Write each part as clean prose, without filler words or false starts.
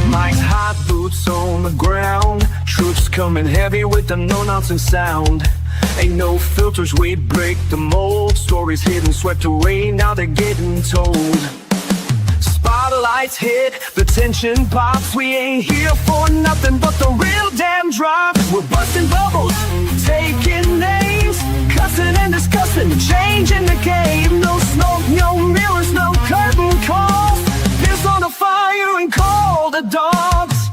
Mike's hot boots on the ground, troops coming heavy with the no-nonsense sound. Ain't no filters, we break the mold. Stories hidden, swept away, now they're getting told. Spotlights hit, the tension pops. We ain't here for nothing but the real damn drops. We're busting bubbles, taking names, cussing and discussing, changing the game. No smoke, no mirrors, no curtain calls. Piss on the fire and call the dogs.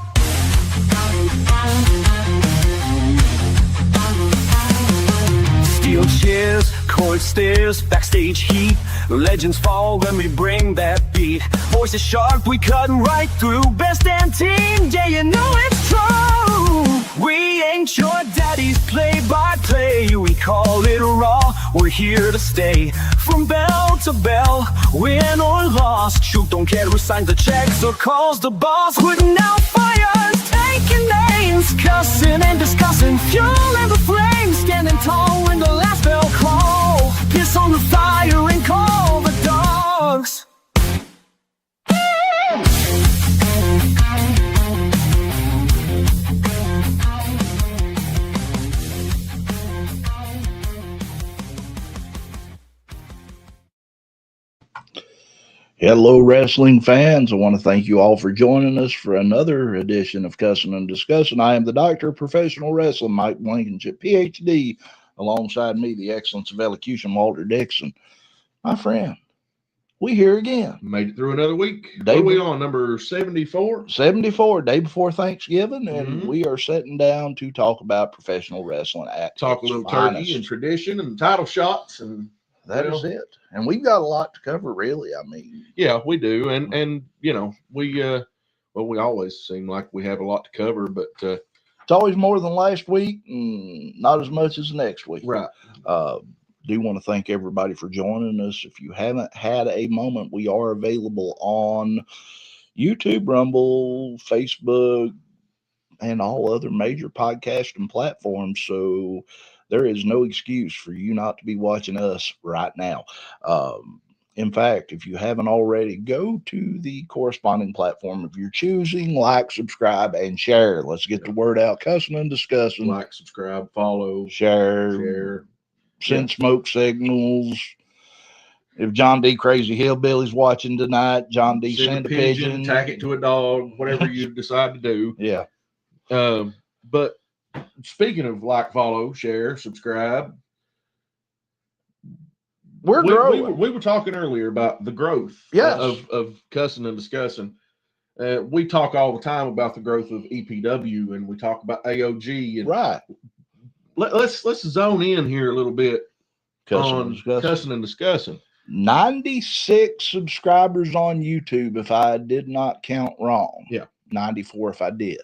Steel chairs, court stairs, backstage heat. Legends fall when we bring that beat. Voices sharp, we cutting right through. Best damn team, yeah, you know it's true. We ain't your daddy's play-by-play. We call it raw, we're here to stay. From bell to bell, win or lost. Shoot, don't care who signs the checks or calls the boss. Putting out fires, taking names, cussing and discussing, fueling the flames, standing tall when the last bell call. Piss on the fire and call the dogs. Hello, wrestling fans. I want to thank you all for joining us for another edition of Cussin Discussin. I am the Doctor of Professional Wrestling, Mike Blankenship, PhD. Alongside me, the excellence of elocution, Walter Dixon. My friend, we here again. Made it through another week. What are we on, number 74? 74, day before Thanksgiving, and we are sitting down to talk about professional wrestling. Talk a little turkey and tradition and title shots, and that is it. And we've got a lot to cover, really. I mean, yeah, we do, and you know, we always seem like we have a lot to cover, but it's always more than last week, and not as much as next week. Right. Do want to thank everybody for joining us. If you haven't had a moment, we are available on YouTube, Rumble, Facebook, and all other major podcasting platforms. So there is no excuse for you not to be watching us right now. In fact, if you haven't already, go to the corresponding platform of your choosing, like, subscribe, and share. Let's get the word out. Cussin Discussin. Like, subscribe, follow, share. Send smoke signals. If John D. Crazy Hillbilly's watching tonight, John D. Send a pigeon. Tack it to a dog, whatever you decide to do. Yeah. But speaking of like, follow, share, subscribe, we're growing. We were talking earlier about the growth of Cussin and Discussin. We talk all the time about the growth of EPW, and we talk about AOG. And right. Let's zone in here a little bit on Cussin and Discussin. 96 subscribers on YouTube, if I did not count wrong. Yeah. 94 if I did.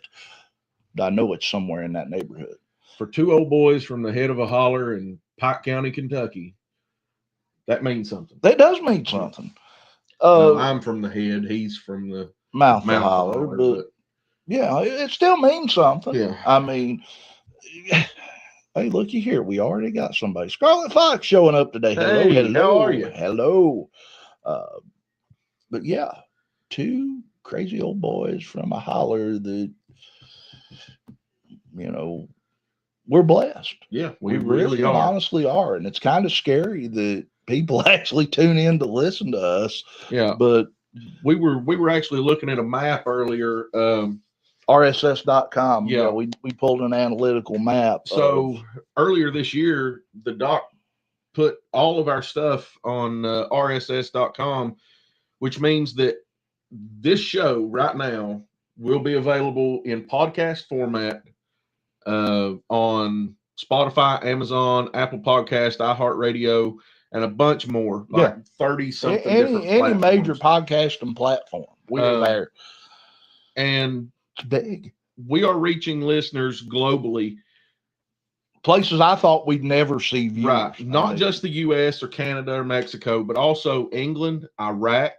I know it's somewhere in that neighborhood. For two old boys from the head of a holler in Pike County, Kentucky, that means something. That does mean something. I'm from the head. He's from the mouth of a holler. But yeah, it still means something. Yeah. I mean, hey, looky here. We already got somebody. Scarlet Fox showing up today. Hello, hey, hello. How are you? Hello. But yeah, two crazy old boys from a holler that, you know, we're blessed. Yeah, we really honestly are. And it's kind of scary that people actually tune in to listen to us. Yeah. But we were actually looking at a map earlier. RSS.com. Yeah. We pulled an analytical map. So earlier this year, the doc put all of our stuff on RSS.com, which means that this show right now will be available in podcast format on Spotify, Amazon, Apple Podcast, iHeartRadio, and a bunch more, like 30 something different any major podcasting platform. We are there. And it's big. We are reaching listeners globally. Places I thought we'd never see views. Right. Not just the US or Canada or Mexico, but also England, Iraq,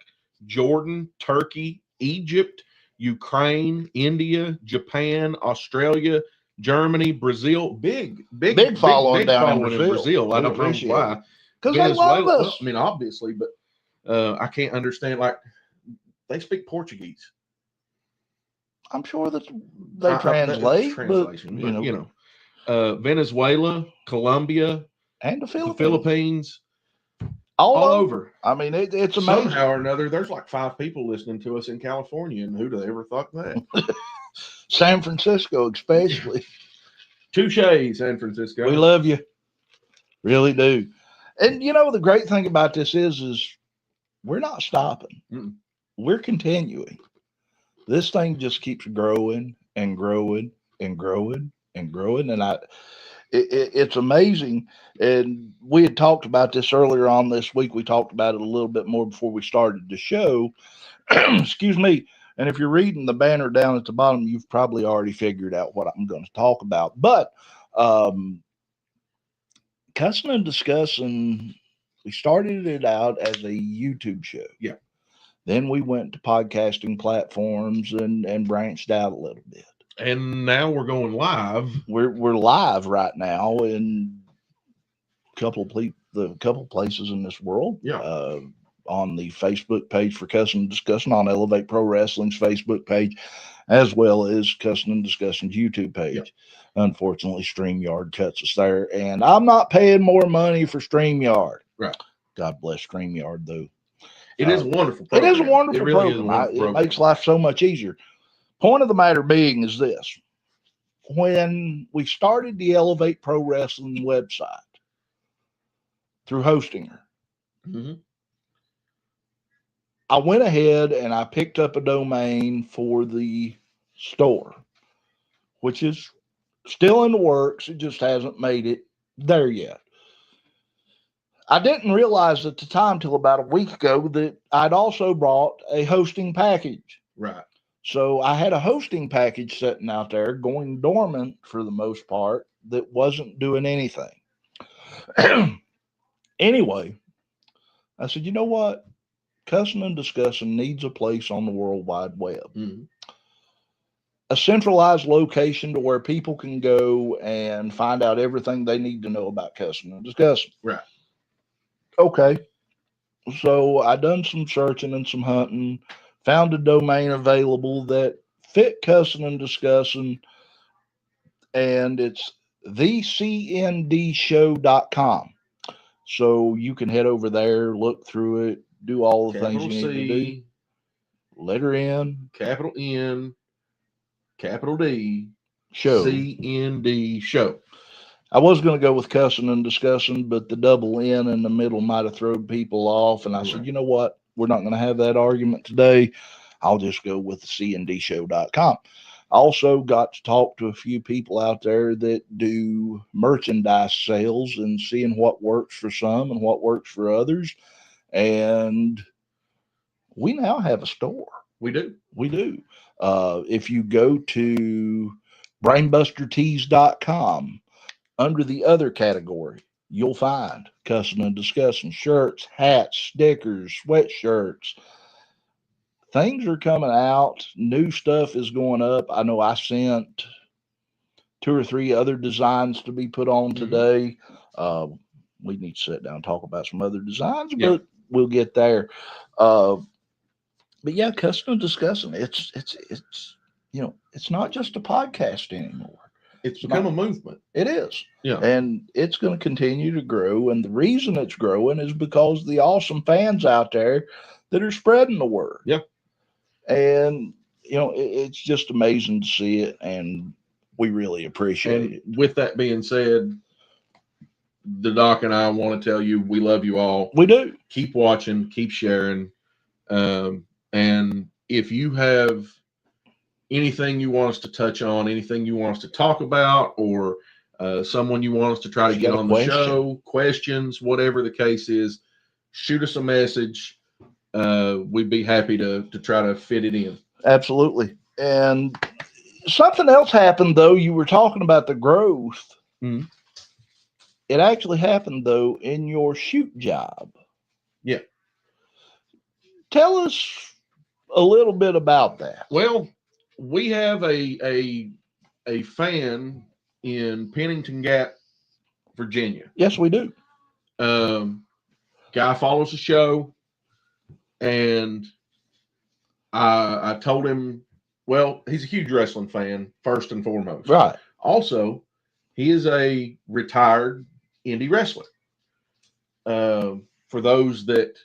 Jordan, Turkey, Egypt, Ukraine, India, Japan, Australia, Germany, Brazil. Big following down in following Brazil. I We don't know appreciate why. it. Because they love us. Well, I mean, obviously, but I can't understand. Like, they speak Portuguese. I'm sure that they translate, translation, but you know, Venezuela, Colombia, and the the Philippines. Philippines, all over. over. I mean, it's amazing. Somehow or another, there's like 5 people listening to us in California, and who'd have ever thought that? San Francisco, especially. Touche, San Francisco. We love you, really do. And you know, the great thing about this is we're not stopping. Mm-mm. We're continuing. This thing just keeps growing and growing and growing and growing, and it's amazing. And we had talked about this earlier on this week. We talked about it a little bit more before we started the show. Excuse me. And if you're reading the banner down at the bottom, you've probably already figured out what I'm going to talk about. But Cussin and Discussin, we started it out as a YouTube show. Yeah. Then we went to podcasting platforms and branched out a little bit. And now we're going live. We're live right now in a couple of places in this world. Yeah. On the Facebook page for Cussin Discussin, on Elevate Pro Wrestling's Facebook page, as well as Cussin Discussin's YouTube page. Yep. Unfortunately, StreamYard cuts us there, and I'm not paying more money for StreamYard. Right. God bless StreamYard, though. It is a wonderful program. It is a program. wonderful really program. Is a wonderful program. It makes life so much easier. Point of the matter being is this. When we started the Elevate Pro Wrestling website through Hostinger, mm-hmm. I went ahead and I picked up a domain for the store, which is still in the works. It just hasn't made it there yet. I didn't realize at the time till about a week ago that I'd also bought a hosting package. Right. So I had a hosting package sitting out there going dormant for the most part that wasn't doing anything. Anyway, I said, you know what? Cussin and Discussin needs a place on the World Wide Web. Mm-hmm. A centralized location to where people can go and find out everything they need to know about Cussin and Discussin. Right. Okay. So I done some searching and some hunting, found a domain available that fit Cussin and Discussin, and it's thecndshow.com. So you can head over there, look through it, do all the things you need to do. Letter N, capital N, capital D, show. CND show. I was going to go with Cussin and Discussin, but the double N in the middle might have thrown people off. And I said, you know what? We're not going to have that argument today. I'll just go with the cndshow.com. I also got to talk to a few people out there that do merchandise sales and seeing what works for some and what works for others. And we now have a store. We do. We do. If you go to brainbustertees.com, under the other category, you'll find Cussin and Discussin shirts, hats, stickers, sweatshirts. Things are coming out. New stuff is going up. I know I sent 2 or 3 other designs to be put on today. We need to sit down and talk about some other designs, but we'll get there. But yeah, Cussin and Discussin. It's you know, it's not just a podcast anymore. It's become a movement. It is. Yeah. And it's going to continue to grow. And the reason it's growing is because the awesome fans out there that are spreading the word. Yeah. And, you know, it's just amazing to see it. And we really appreciate it. With that being said, the doc and I want to tell you, we love you all. We do. Keep watching, keep sharing. And if you have anything you want us to touch on, anything you want us to talk about, or someone you want us to try to get on the show, questions, whatever the case is, shoot us a message. We'd be happy to try to fit it in. Absolutely. And something else happened, though. You were talking about the growth. Mm-hmm. It actually happened, though, in your shoot job. Yeah. Tell us a little bit about that. Well, we have a fan in Pennington Gap, Virginia. Yes, we do. Guy follows the show, and I told him, well, he's a huge wrestling fan, first and foremost. Right. Also, he is a retired indie wrestler. For those that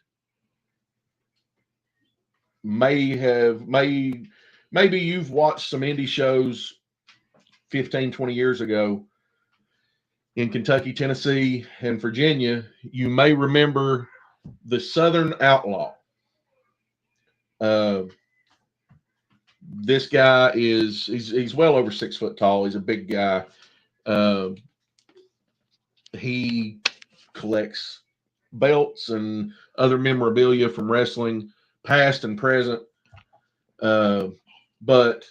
maybe you've watched some indie shows 15, 20 years ago in Kentucky, Tennessee, and Virginia, you may remember the Southern Outlaw. This guy he's well over 6 foot tall. He's a big guy. He collects belts and other memorabilia from wrestling, past and present. But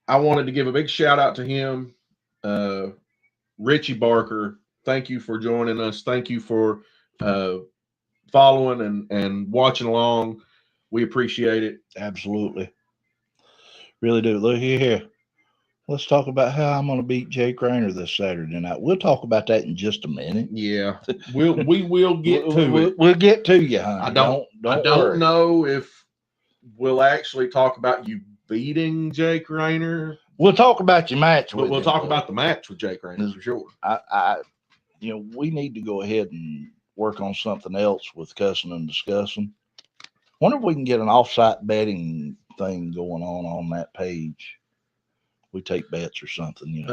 I wanted to give a big shout out to him. Richie Barker, thank you for joining us. Thank you for following and watching along. We appreciate it. Absolutely. Really do. Look here. Let's talk about how I'm going to beat Jake Rayner this Saturday night. We'll talk about that in just a minute. Yeah, we will get to it. We'll get to you, honey. I don't worry. know if we'll actually talk about you beating Jake Rayner. We'll talk about your match. We'll talk about the match with Jake Rayner for sure. We need to go ahead and work on something else with Cussin and Discussin. Wonder if we can get an off-site betting thing going on that page. We take bets or something,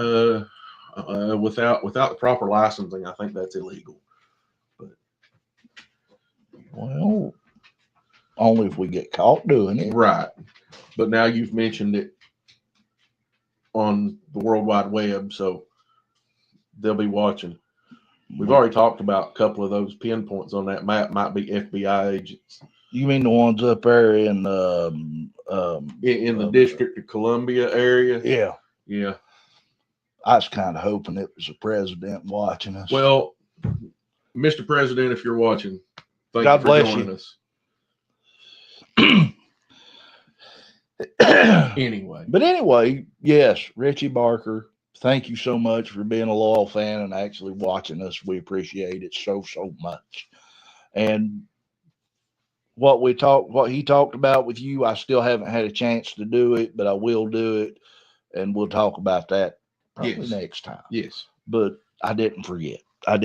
without the proper licensing, I think that's illegal. But well, only if we get caught doing it, right? But now you've mentioned it on the World Wide Web, so they'll be watching. We've already talked about a couple of those pinpoints on that map. Might be FBI agents. You mean the ones up there in the District of Columbia area? Yeah. I was kind of hoping it was the president watching us. Well, Mr. President, if you're watching, thank God you for bless joining us. Anyway, yes, Richie Barker, thank you so much for being a loyal fan and actually watching us. We appreciate it so much. And what he talked about with you, I still haven't had a chance to do it, but I will do it, and we'll talk about that probably next time. Yes. But I didn't forget. One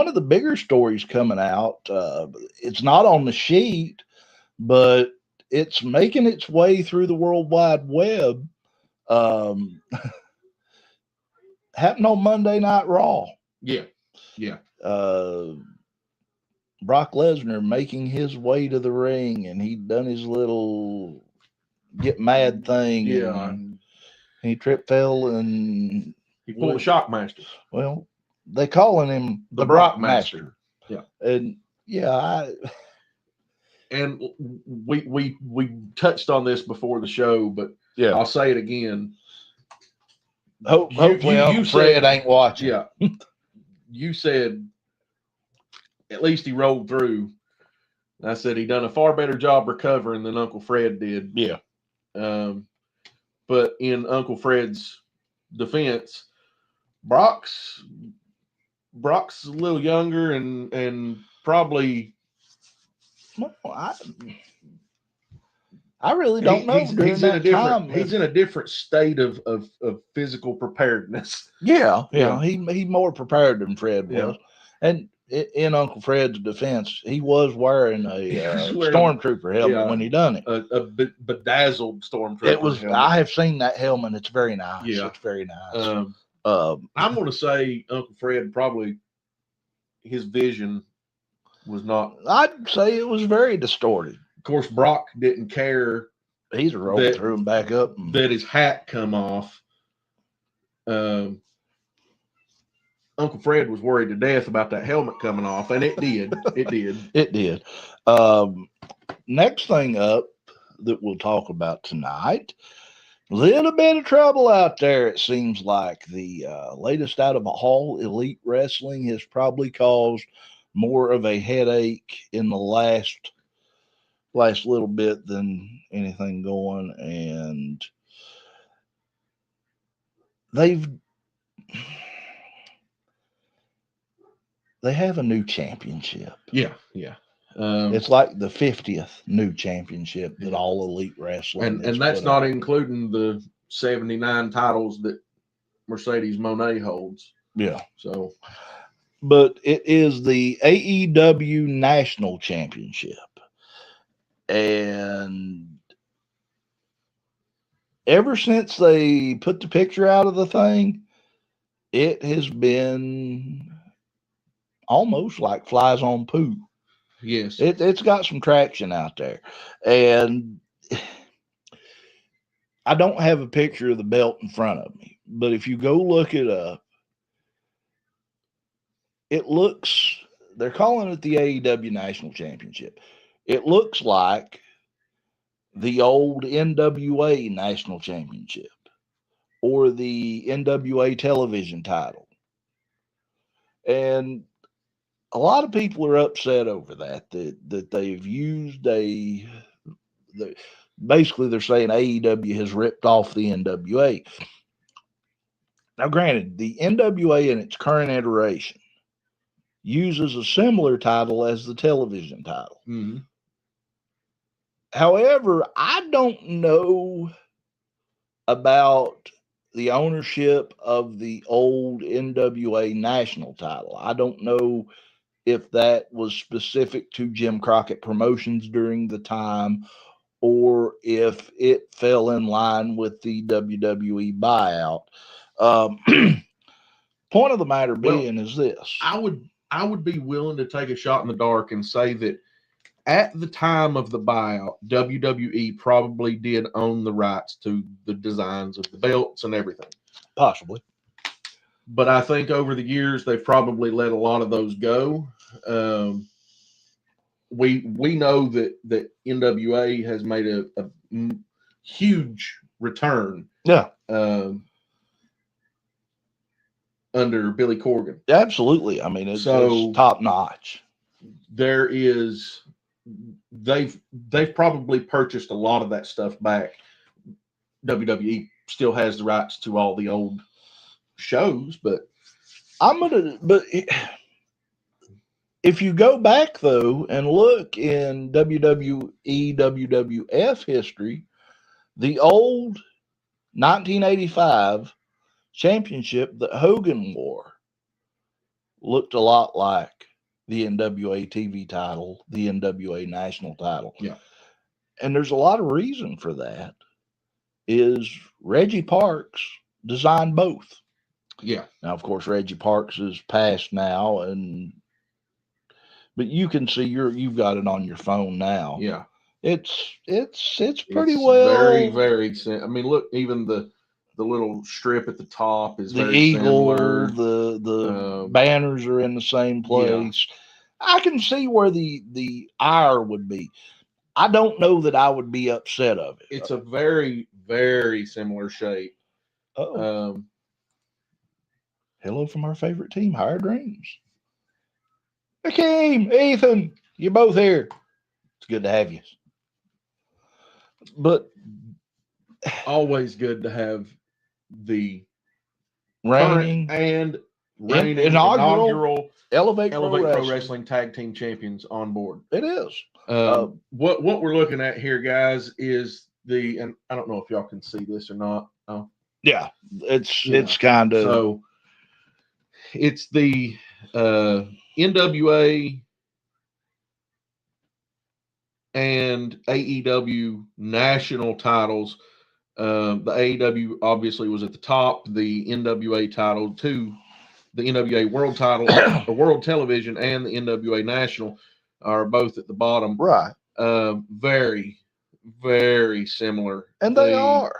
of the bigger stories coming out, it's not on the sheet, but it's making its way through the World Wide Web. Happened on Monday Night Raw. Yeah. Brock Lesnar making his way to the ring, and he'd done his little get mad thing. Yeah. And he tripped, fell, and he pulled a Shockmaster. Well, they calling him the Brockmaster. Yeah. And and we touched on this before the show, but yeah, I'll say it again. Hopefully Uncle Fred ain't watching. Yeah. You said at least he rolled through. I said he done a far better job recovering than Uncle Fred did. Yeah. But in Uncle Fred's defense, Brock's a little younger and probably. Well, I really don't know. He's in a different state of physical preparedness. Yeah. He more prepared than Fred was. Yeah. And in Uncle Fred's defense, he was wearing a stormtrooper helmet when he done it. A bedazzled stormtrooper. It was. Helmet. I have seen that helmet. It's very nice. Yeah, it's very nice. I'm going to say Uncle Fred probably his vision was not. I'd say it was very distorted. Of course, Brock didn't care. He's rolled through and back up. That his hat come off. Uncle Fred was worried to death about that helmet coming off, and it did. It did. Next thing up that we'll talk about tonight, a little bit of trouble out there, it seems like. The latest out of All Elite Wrestling has probably caused more of a headache in the last last little bit than anything going, and they have a new championship. Yeah. It's like the 50th new championship that all Elite Wrestling and that's not including the 79 titles that Mercedes Moné holds. Yeah. So, but it is the AEW National Championship, and ever since they put the picture out of the thing, it has been almost like flies on poo. Yes. It's got some traction out there. And I don't have a picture of the belt in front of me, but if you go look it up, it looks, they're calling it the AEW National Championship. It looks like the old NWA National Championship or the NWA television title. And a lot of people are upset over that they've used basically they're saying AEW has ripped off the NWA. Now, granted, the NWA in its current iteration uses a similar title as the television title. Mm-hmm. However, I don't know about the ownership of the old NWA national title. I don't know if that was specific to Jim Crockett Promotions during the time, or if it fell in line with the WWE buyout. Point of the matter being is this. I would be willing to take a shot in the dark and say that at the time of the buyout, WWE probably did own the rights to the designs of the belts and everything. Possibly. But I think over the years, they've probably let a lot of those go. We know that NWA has made a huge return. Yeah. Under Billy Corgan. Absolutely. I mean, it's top notch. They've probably purchased a lot of that stuff back. WWE still has the rights to all the old shows, but if you go back though and look in WWE WWF history, the old 1985 championship that Hogan wore looked a lot like the NWA TV title, the NWA national title. Yeah. And there's a lot of reason for that. Is Reggie Parks designed both. Yeah. Now, of course, Reggie Parks is passed now, but you can see you've got it on your phone now. Yeah. It's pretty well. Very, very. I mean, look, even the little strip at the top is the very eagle, similar. The banners are in the same place. Yeah. I can see where the ire would be. I don't know that I would be upset of it. It's a very, very similar shape. Hello from our favorite team, Higher Dreams. Hakeem, Ethan, you're both here. It's good to have you. But always good to have the reigning inaugural Elevate Pro Wrestling Tag Team Champions on board. It is. What we're looking at here, guys, is and I don't know if y'all can see this or not. Oh. Yeah, it's kind of so. It's the NWA and AEW national titles. The AEW obviously was at the top. The NWA title too. The NWA World title, the World Television, and the NWA National are both at the bottom. Right. Very, very similar. And they are.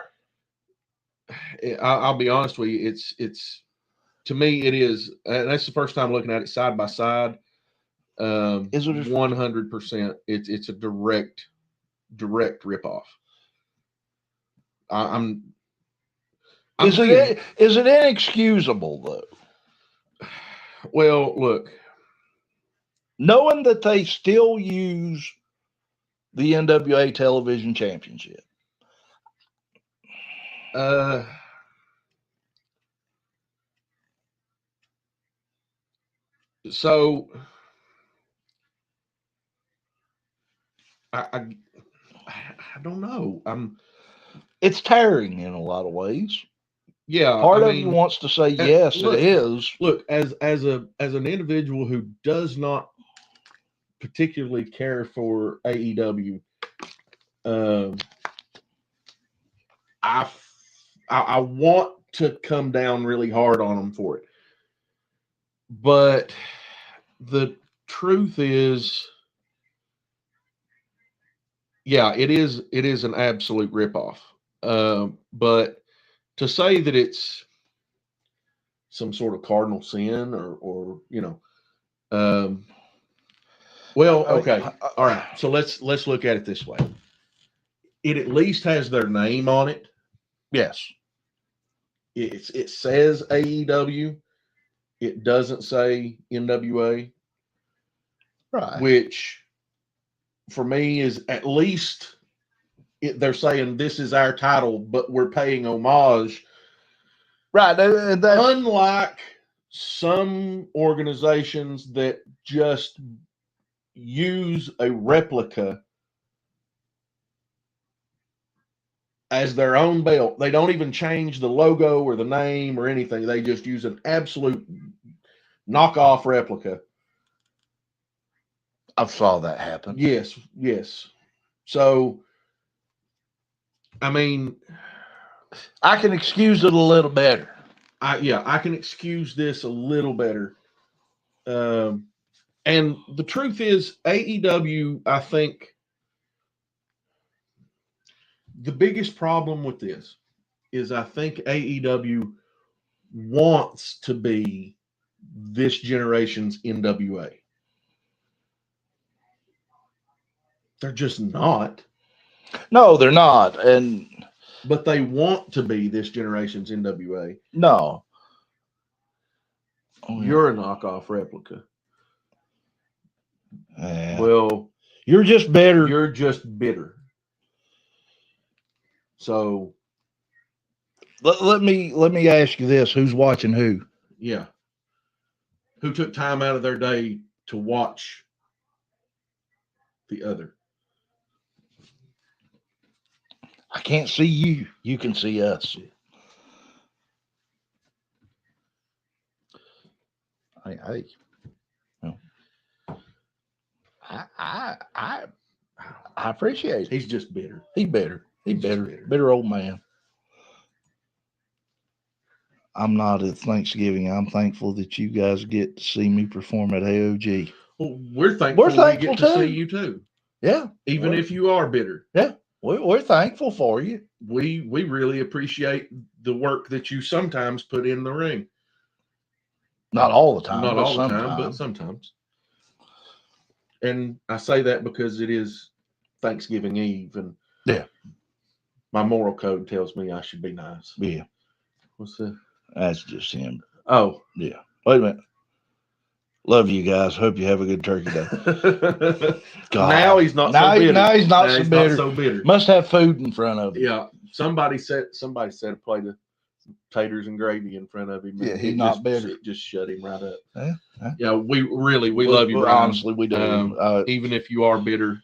I'll be honest with you. It's to me it is. And that's the first time looking at it side by side. Is it 100%? It's a direct ripoff. Is it inexcusable though? Well, look, knowing that they still use the NWA Television Championship? So I don't know. It's tearing in a lot of ways. Yeah, Part of you wants to say yes, look, it is. Look, as an individual who does not particularly care for AEW, I want to come down really hard on them for it, but the truth is, yeah, it is an absolute ripoff. But to say that it's some sort of cardinal sin or well, okay, all right. So let's look at it this way. It at least has their name on it. Yes. It says AEW. It doesn't say NWA. Right. Which for me is at least they're saying this is our title, but we're paying homage. Right. Unlike some organizations that just use a replica as their own belt. They don't even change the logo or the name or anything. They just use an absolute knockoff replica. I saw that happen. Yes. So, I mean, I can excuse it a little better. I can excuse this a little better. And the truth is, AEW, I think, the biggest problem with this is I think AEW wants to be this generation's NWA. They're just not. No, they're not. But they want to be this generation's NWA. No. You're a knockoff replica. Well, you're just better. You're just bitter. So let me ask you this: who's watching who? Yeah. Who took time out of their day to watch the other? I can't see you. You can see us. Hey. I appreciate it. He's just bitter. He's bitter. He's bitter. Bitter old man. I'm not at Thanksgiving. I'm thankful that you guys get to see me perform at AOG. Well, we're thankful we get to see you too. Yeah. Even if you are bitter. Yeah. We're thankful for you. We really appreciate the work that you sometimes put in the ring. Not all the time. Not all the time, but sometimes. And I say that because it is Thanksgiving Eve, and my moral code tells me I should be nice. Yeah. What's that? That's just him. Oh. Yeah. Wait a minute. Love you guys. Hope you have a good turkey day. Now he's not so bitter. Now he's not so bitter. Must have food in front of him. Yeah. Somebody set a plate of taters and gravy in front of him. Yeah, he's not bitter. It just shut him right up. Yeah. Yeah, we love you, Brian. Honestly, we do. Even if you are bitter.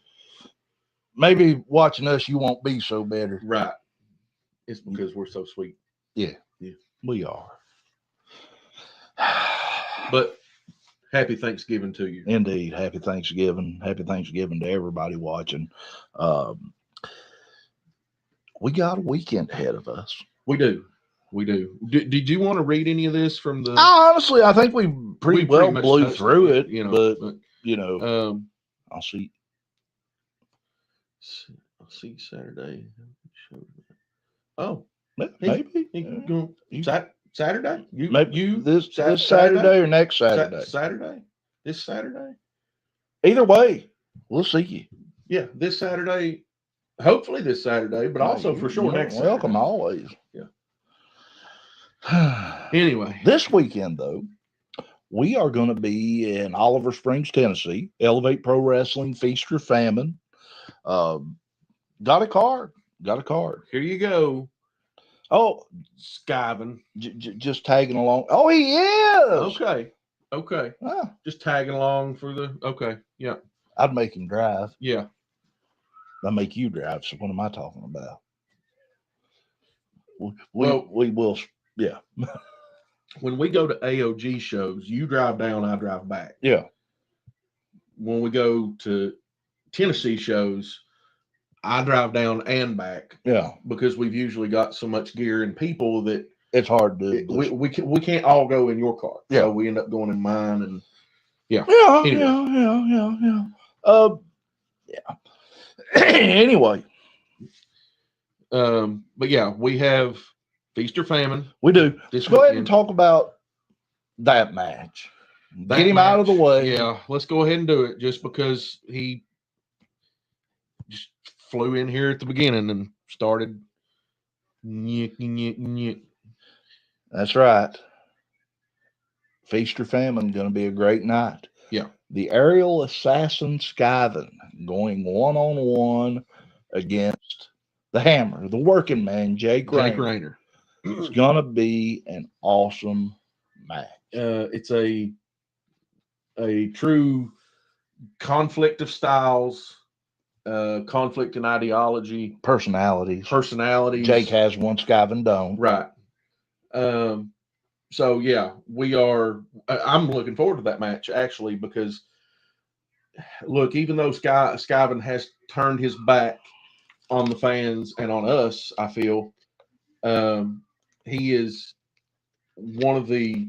Maybe watching us, you won't be so bitter. Right. It's because we're so sweet. Yeah. We are. But happy Thanksgiving to you. Indeed. Happy Thanksgiving. Happy Thanksgiving to everybody watching. We got a weekend ahead of us. We do. Did you want to read any of this from the? Honestly, I think we pretty well blew through it. But I'll see. Saturday. Oh, maybe. Saturday? This Saturday or next Saturday? Saturday? This Saturday? Either way, we'll see you. Yeah, this Saturday. Hopefully this Saturday, but also for sure next Saturday. Welcome always. Yeah. Anyway. This weekend, though, we are going to be in Oliver Springs, Tennessee. Elevate Pro Wrestling, Feast or Famine. Got a card. Got a card. Here you go, Oh, Skivin. just tagging along. Oh, he is. Okay. Okay. Huh. Just tagging along for the. Okay. Yeah. I'd make him drive. Yeah. I make you drive. So what am I talking about? Well- We will. Yeah. When we go to AOG shows, you drive down, I drive back. Yeah. When we go to Tennessee shows, I drive down and back Yeah. because we've usually got so much gear and people that It's hard to. we can't all go in your car. Yeah. So we end up going in mine and Yeah. Anyway. Yeah. Yeah. Anyway, but yeah, we have Feast or Famine. we do. This Let's go ahead and weekend. talk about that match. That Get him out of the match, way. Yeah, let's go ahead and do it just because he just flew in here at the beginning and started. That's right. Feast or Famine going to be a great night. Yeah. The aerial assassin Skivin going one-on-one against the Hammer, the working man, Jake Rayner. Rayner. It's going to be an awesome match. It's a true conflict of styles, conflict in ideology, Personalities. personalities. Jake has one, Skivin don't. Right. So yeah, I'm looking forward to that match actually because look, even though Skivin has turned his back on the fans and on us, I feel he is one of the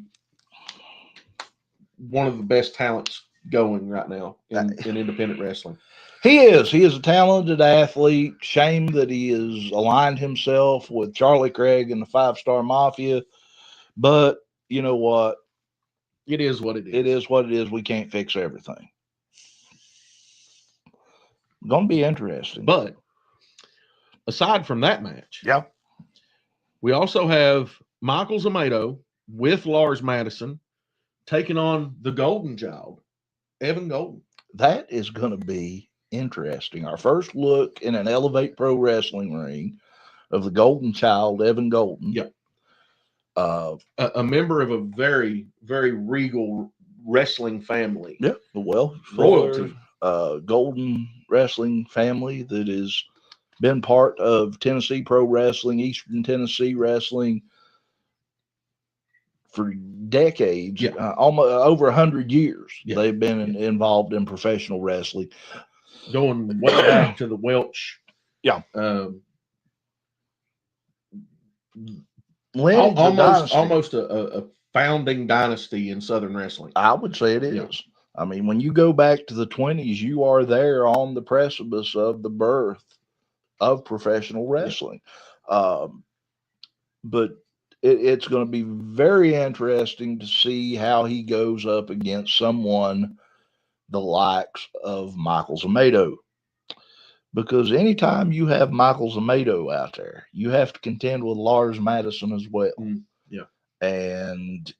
best talents going right now in independent wrestling. He is. He is a talented athlete. Shame that he has aligned himself with Charlie Craig and the 5-Star Mafia. But you know what? It is what it is. It is what it is. We can't fix everything. Going to be interesting. But aside from that match, yeah, we also have Michael Zamato with Lars Madison taking on the Golden Child, Evan Golden. that is going to be interesting. Our first look in an Elevate Pro Wrestling ring of the Golden Child, Evan Golden. Yep. A member of a very, very regal wrestling family. Yeah, the Welsh Royalty. Golden wrestling family that has been part of Tennessee Pro Wrestling, Eastern Tennessee Wrestling for decades. Yeah. Almost over 100 years. Yeah. They've been involved in professional wrestling. Going way back to the Welch. Yeah. Almost a founding dynasty in Southern wrestling. I would say it is. Yeah. I mean, when you go back to the 20s, you are there on the precipice of the birth of professional wrestling. Yeah. But it's going to be very interesting to see how he goes up against someone the likes of Michael Zamato. Because anytime you have Michael Zamato out there, you have to contend with Lars Madison as well. Yeah. And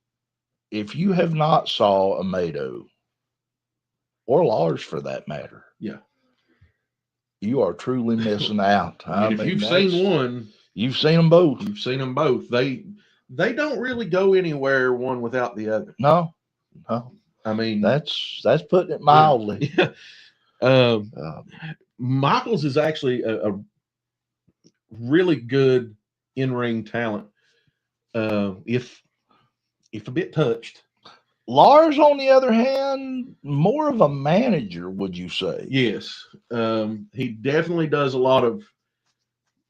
if you have not saw Amato, or Lars for that matter, yeah, you are truly missing out. I mean, if you've seen one, you've seen them both. You've seen them both. They don't really go anywhere one without the other. No. I mean, that's putting it mildly. Yeah. Michaels is actually a really good in-ring talent. If a bit touched. Lars, on the other hand, more of a manager, would you say? Yes. He definitely does a lot of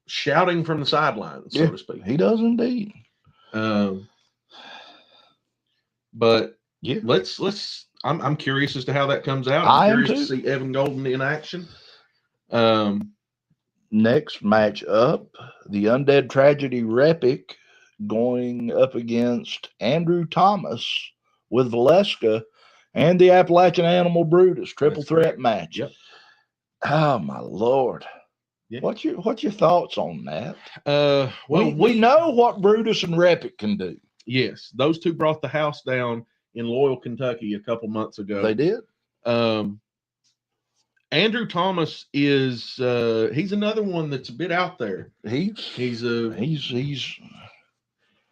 shouting from the sidelines, so to speak. He does indeed. But yeah, let's I'm curious as to how that comes out. I'm curious to see Evan Golden in action. Next match up, the Undead Tragedy Repic going up against Andrew Thomas with Valeska and the Appalachian Animal Brutus triple threat match. Yep. Oh my Lord. Yeah. What's your thoughts on that? Well, we know what Brutus and Repic can do. Yes, those two brought the house down in Loyal, Kentucky a couple months ago. They did. Andrew Thomas is he's another one that's a bit out there. He's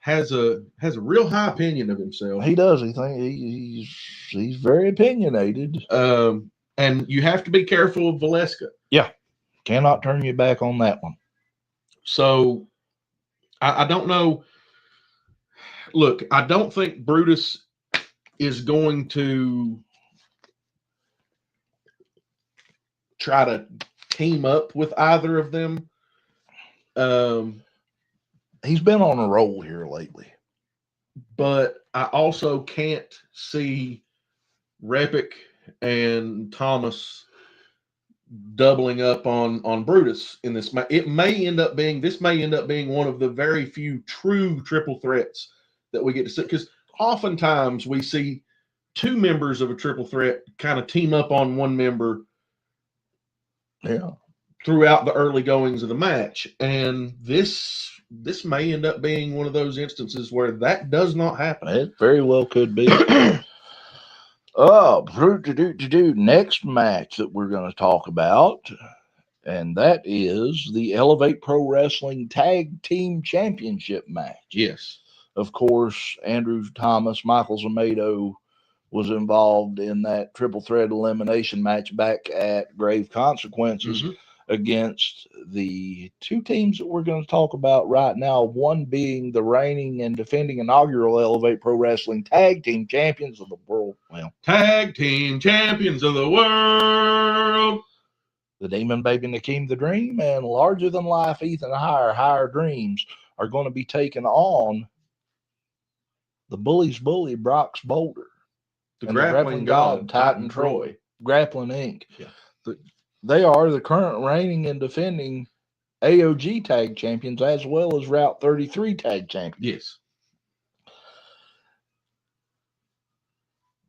Has a real high opinion of himself. he does. He's very opinionated. And you have to be careful of Valeska. Yeah, cannot turn your back on that one. So I don't know. Look, I don't think Brutus is going to try to team up with either of them. He's been on a roll here lately. But I also can't see Repic and Thomas doubling up on Brutus in this. This may end up being one of the very few true triple threats that we get to see, because oftentimes we see two members of a triple threat kind of team up on one member. Yeah. Throughout the early goings of the match, and this may end up being one of those instances where that does not happen. It very well could be. Next match that we're going to talk about, and that is the Elevate Pro Wrestling Tag Team Championship match. Yes. Of course, Andrew Thomas, Michael Zamado was involved in that triple threat elimination match back at Grave Consequences against the two teams that we're going to talk about right now. One being the reigning and defending inaugural Elevate Pro Wrestling Tag Team Champions of the world. Well, Tag Team Champions of the world. The Demon Baby Nakeem the Dream and larger than life Ethan Higher Dreams are going to be taking on the Bully's Bully Brock's Boulder. The and Grappling God Titan Troy. Grappling Inc. Yeah. They are the current reigning and defending AOG tag champions as well as Route 33 tag champions.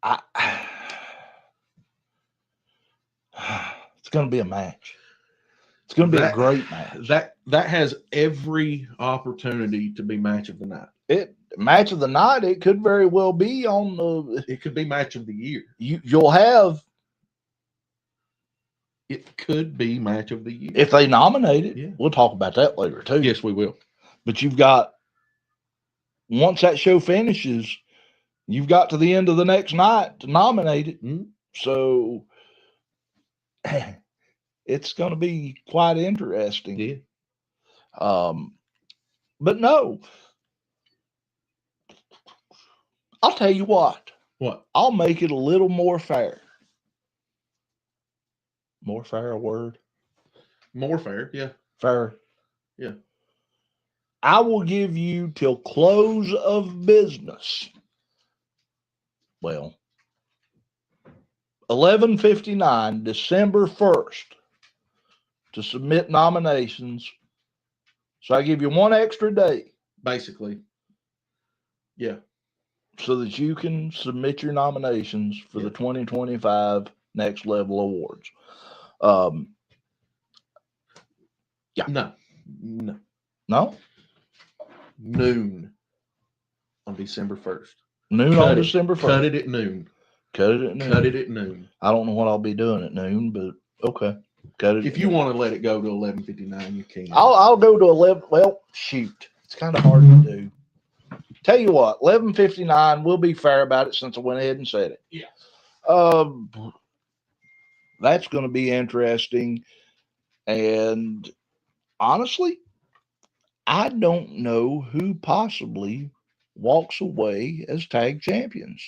Yes. It's going to be a match. It's going to be a great match. That has every opportunity to be match of the night. Match of the night. It could very well be on the. It could be match of the year. You'll have. It could be match of the year if they nominate it. Yeah. We'll talk about that later too. Yes, we will. But you've got, once that show finishes, you've got to the end of the next night to nominate it. Mm-hmm. So it's going to be quite interesting. Yeah. But no, I'll tell you what. What? I'll make it a little more fair. More fair a word? More fair, yeah. Fair. Yeah. I will give you till close of business. Well, 11:59, December 1st, to submit nominations. So I give you one extra day. Basically. Yeah. So that you can submit your nominations for the 2025 Next Level Awards. No. Noon on December 1st. Noon on December 1st. Cut it at noon. Cut it at noon. Cut it at noon. I don't know what I'll be doing at noon, but okay. Cut it. If you want to let it go to 11:59, you can. I'll go to 11. Well, shoot, it's kind of hard to do. Tell you what, 11:59. We'll be fair about it since I went ahead and said it. Yeah. That's going to be interesting, and honestly, I don't know who possibly walks away as tag champions,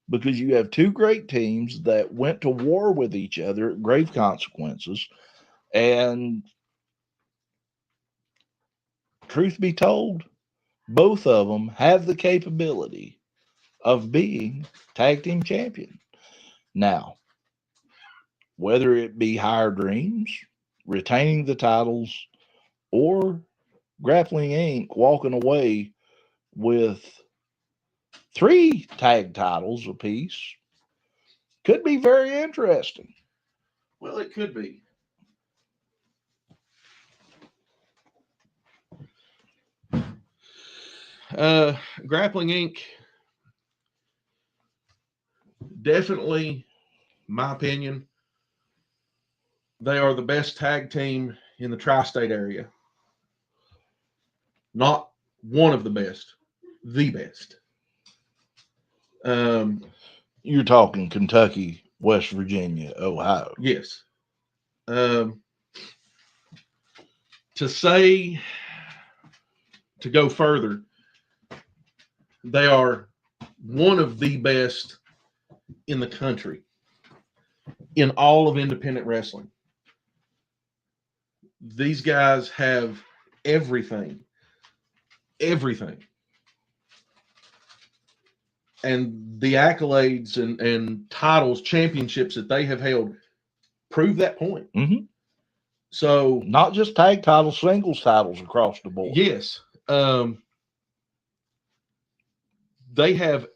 because you have two great teams that went to war with each other at Grave Consequences, and truth be told, both of them have the capability of being tag team champion. Now, whether it be Higher Dreams retaining the titles or Grappling Inc. walking away with 3 tag titles apiece, could be very interesting. Well, it could be. Grappling Inc. Definitely, my opinion, They are the best tag team in the tri-state area. Not one of the best, the best. You're talking Kentucky, West Virginia, Ohio. Yes. To go further, they are one of the best in the country in all of independent wrestling. These guys have everything. And the accolades and titles, championships that they have held prove that point. Mm-hmm. So not just tag titles, singles titles across the board. Yes. They have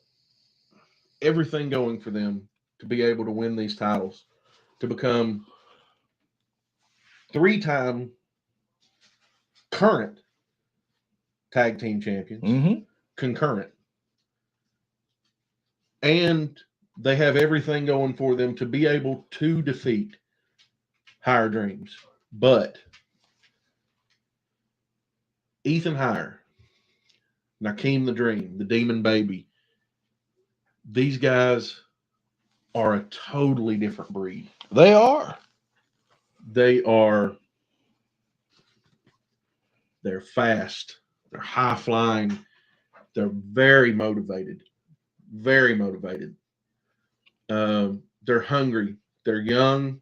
everything going for them to be able to win these titles, to become 3-time current tag team champions, Mm-hmm. concurrent. And they have everything going for them to be able to defeat Higher Dreams. But Ethan Higher, Nakeem the Dream, the Demon Baby, these guys are a totally different breed. They are. They're fast, they're high flying, they're very motivated. They're hungry, they're young,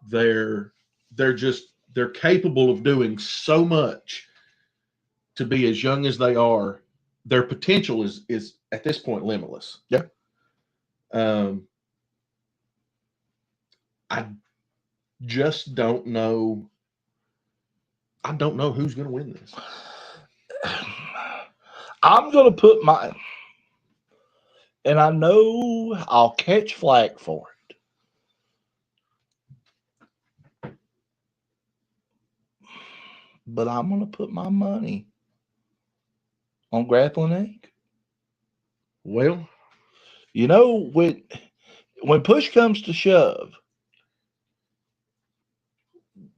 they're capable of doing so much to be as young as they are. Their potential is at this point limitless. Yeah. I just don't know. I don't know who's going to win this. I'm going to put my, and I know I'll catch flack for it, but I'm going to put my money on Grappling Inc. Well, you know, when push comes to shove,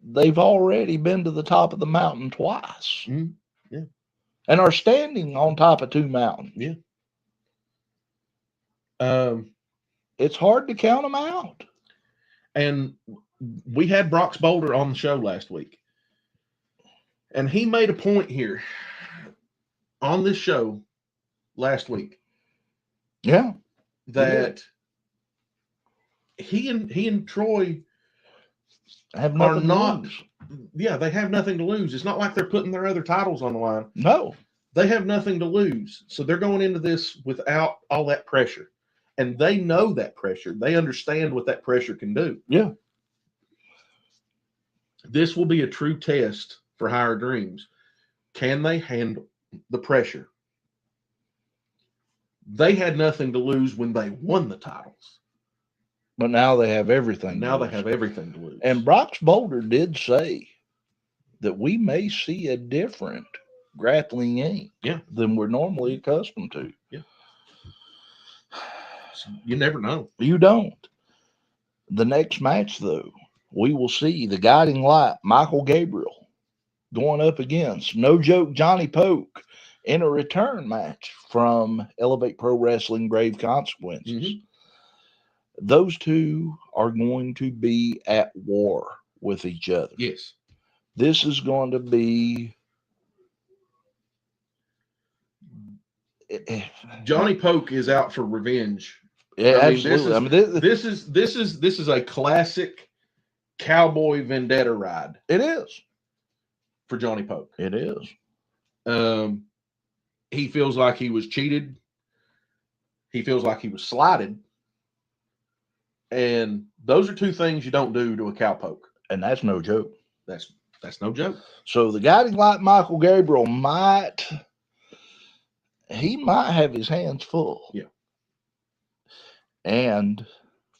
they've already been to the top of the mountain twice. Yeah. And are standing on top of 2 mountains. Yeah. It's hard to count them out. And we had Brox Boulder on the show last week. And he made a point here on this show last week. Yeah. That he and Troy have are nothing not. to lose. Yeah, they have nothing to lose. It's not like they're putting their other titles on the line. No. They have nothing to lose. So they're going into this without all that pressure. And they know that pressure. They understand what that pressure can do. Yeah. This will be a true test for Higher Dreams. Can they handle the pressure? They had nothing to lose when they won the titles. But now they have everything. Now they have everything to lose. And Brox Boulder did say that we may see a different Grappling Inc. than we're normally accustomed to. Yeah. You never know. You don't. The next match, though, we will see the guiding light, Michael Gabriel, going up against No Joke Johnny Poke in a return match from Elevate Pro Wrestling Grave Consequences. Mm-hmm. Those two are going to be at war with each other. Yes. This is going to be Johnny Poke is out for revenge. Yeah, absolutely. This is a classic cowboy vendetta ride. It is for Johnny Poke. It is. He feels like he was cheated. He feels like he was slighted. And those are 2 things you don't do to a cowpoke. And that's no joke. That's no joke. So the guiding light, Michael Gabriel, might have his hands full. Yeah. And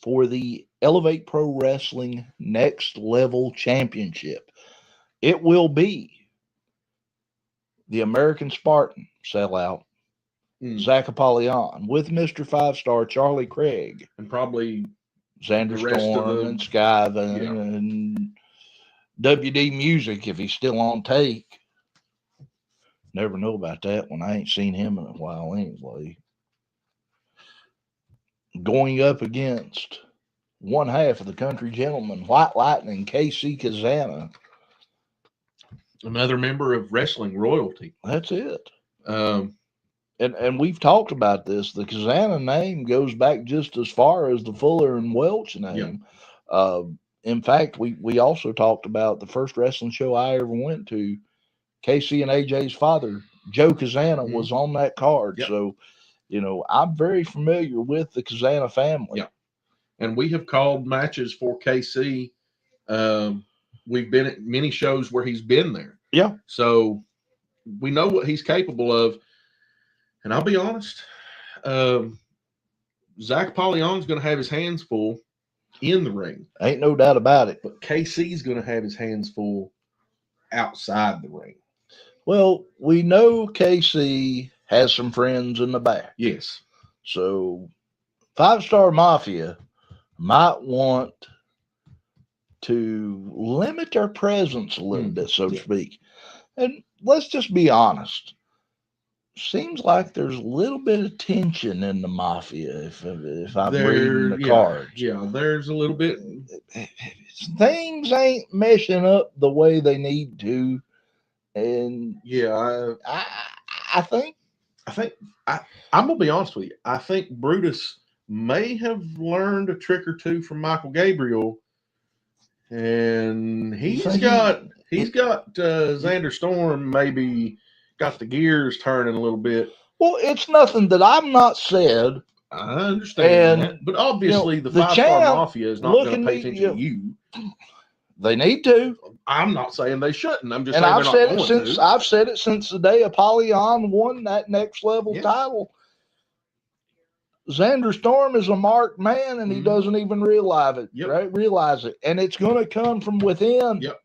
for the Elevate Pro Wrestling Next Level Championship, it will be the American Spartan sellout, Zach Apollyon, with Mr. 5-Star Charlie Craig. And probably Zander The rest of Storm the- and Skyvan Yeah. and WD Music if he's still on take. Never know about that one. I ain't seen him in a while anyway. Going up against one half of the Country Gentlemen, White Lightning, KC Kazana. Another member of Wrestling Royalty. That's it. Um, And we've talked about this. The Kazana name goes back just as far as the Fuller and Welch name. In fact, we also talked about the first wrestling show I ever went to. KC and AJ's father, Joe Kazana, was on that card. Yep. So, you know, I'm very familiar with the Kazana family. Yeah. And we have called matches for KC. We've been at many shows where he's been there. Yeah. So we know what he's capable of. And I'll be honest, Zach Pollion's going to have his hands full in the ring. Ain't no doubt about it. But KC's going to have his hands full outside the ring. Well, we know KC has some friends in the back. Yes. So 5-Star Mafia might want to limit their presence a little bit, so to speak. And let's just be honest. Seems like there's a little bit of tension in the Mafia if I'm reading the cards. Yeah, there's a little bit. Things ain't meshing up the way they need to. And Yeah, I think I'm gonna be honest with you. I think Brutus may have learned a trick or two from Michael Gabriel, and he's got Zander Storm maybe got the gears turning a little bit. Well, it's nothing that I've not said. I understand that, but obviously the 5-Star Mafia is not going to pay attention to you. They need to. I'm not saying they shouldn't. I'm just And saying I've said it since the day Apollyon won that next level title. Zander Storm is a marked man, and he doesn't even realize it. Right? Realize it, and it's going to come from within. Yep.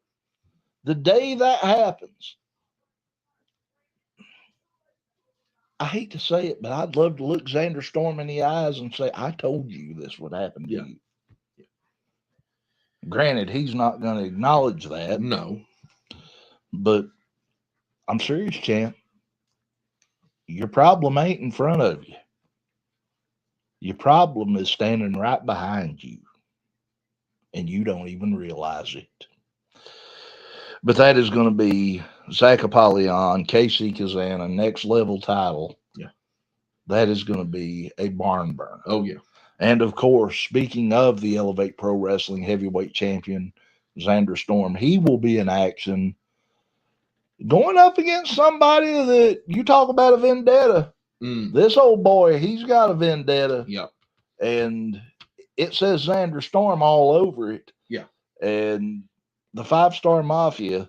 The day that happens, I hate to say it, but I'd love to look Zander Storm in the eyes and say, "I told you this would happen to you." Granted, he's not going to acknowledge that. No. But I'm serious, champ. Your problem ain't in front of you. Your problem is standing right behind you. And you don't even realize it. But that is going to be Zach Apollyon, KC Kazana, next level title. Yeah. That is going to be a barn burner. Oh, yeah. And of course, speaking of the Elevate Pro Wrestling heavyweight champion, Zander Storm, he will be in action going up against somebody that you talk about a vendetta. This old boy, he's got a vendetta. Yep. And it says Zander Storm all over it. Yeah. And the 5-Star Mafia,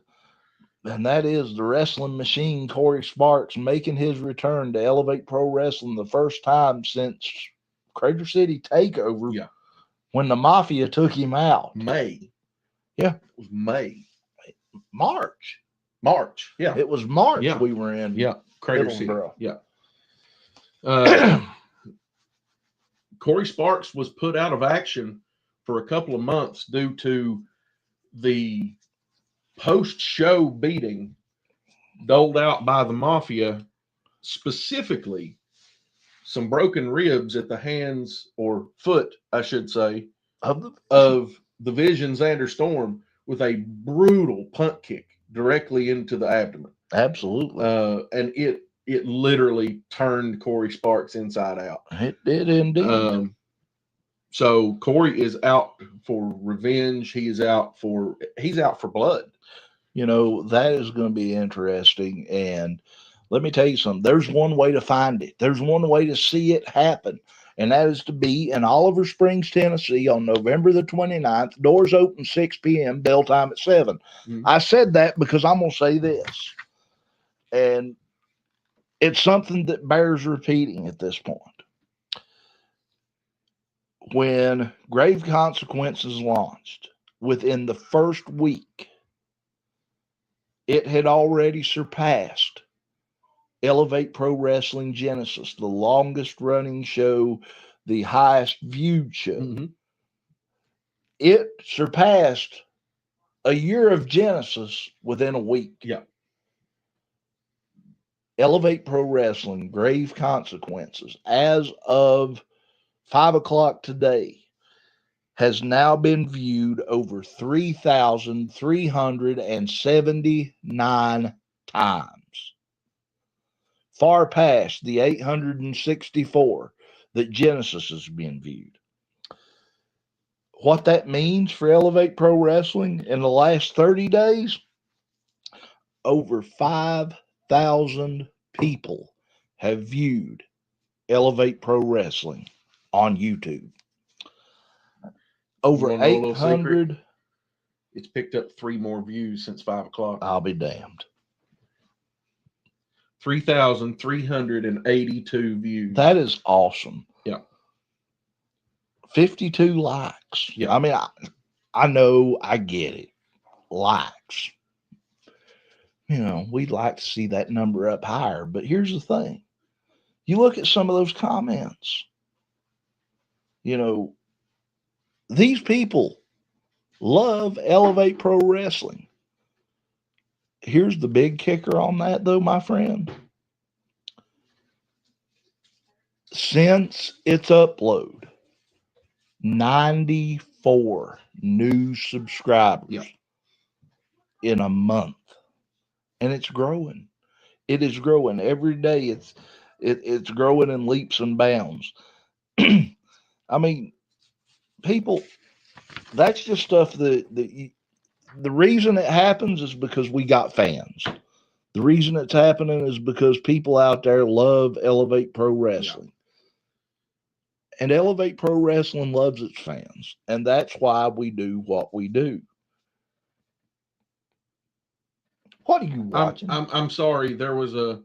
and that is the wrestling machine, Corey Sparks, making his return to Elevate Pro Wrestling the first time since Crater City Takeover. Yeah. When the Mafia took him out. May. Yeah. It was May. March. Yeah. It was March we were in. Yeah. Crater City. Middlesboro. Yeah. Corey Sparks was put out of action for a couple of months due to the post-show beating doled out by the Mafia, specifically some broken ribs at the hands or foot, I should say, of the Vision Zander Storm with a brutal punt kick directly into the abdomen. Absolutely. And it literally turned Corey Sparks inside out. It did indeed. So Corey is out for revenge. He's out for blood. You know, that is going to be interesting. And let me tell you something. There's one way to find it. There's one way to see it happen. And that is to be in Oliver Springs, Tennessee on November the 29th. Doors open 6 p.m., bell time at 7. Mm-hmm. I said that because I'm going to say this. And it's something that bears repeating at this point. When Grave Consequences launched, within the first week, it had already surpassed Elevate Pro Wrestling Genesis, the longest running show, the highest viewed show. Mm-hmm. it surpassed a year of Genesis within a week. Yeah. Elevate Pro Wrestling, Grave Consequences, as of 5 o'clock today, has now been viewed over 3,379 times, far past the 864 that Genesis has been viewed. What that means for Elevate Pro Wrestling in the last 30 days, over 5,000 people have viewed Elevate Pro Wrestling on YouTube. Over 800. It's picked up 3 more views since 5 o'clock. I'll be damned. 3,382 views. That is awesome. Yeah. 52 likes. Yeah. I mean, I know, I get it. Likes. You know, we'd like to see that number up higher, but here's the thing. You look at some of those comments. You know, these people love Elevate Pro Wrestling. Here's the big kicker on that, though, my friend. Since its upload, 94 new subscribers in a month. And it's growing. It is growing every day. It's growing in leaps and bounds. I mean, people, that's just stuff that the reason it happens is because we got fans. The reason it's happening is because people out there love Elevate Pro Wrestling. Yeah. And Elevate Pro Wrestling loves its fans. And that's why we do what we do. What are you watching? I'm sorry. There was a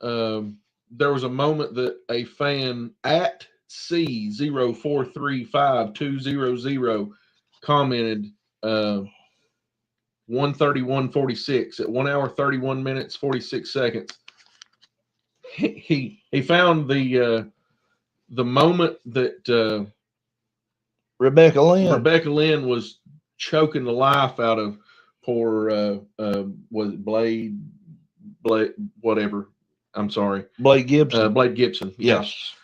moment that a fan at C04352000 commented 131:46 at 1 hour 31 minutes 46 seconds. He found the moment that Rebecca Lynn was choking the life out of poor was it Blade whatever. I'm sorry. Blade Gibson. Blade Gibson. Yes.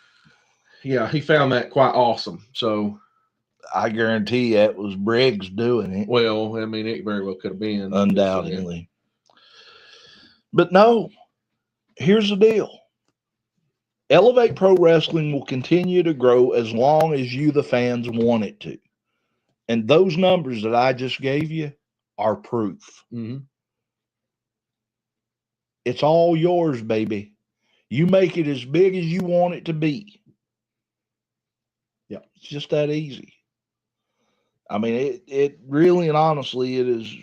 Yeah, he found that quite awesome. So I guarantee that was Briggs doing it. Well, I mean, it very well could have been. Undoubtedly. But no, here's the deal. Elevate Pro Wrestling will continue to grow as long as you, the fans, want it to. And those numbers that I just gave you are proof. Mm-hmm. It's all yours, baby. You make it as big as you want it to be. Yeah. It's just that easy. I mean, it really and honestly, it is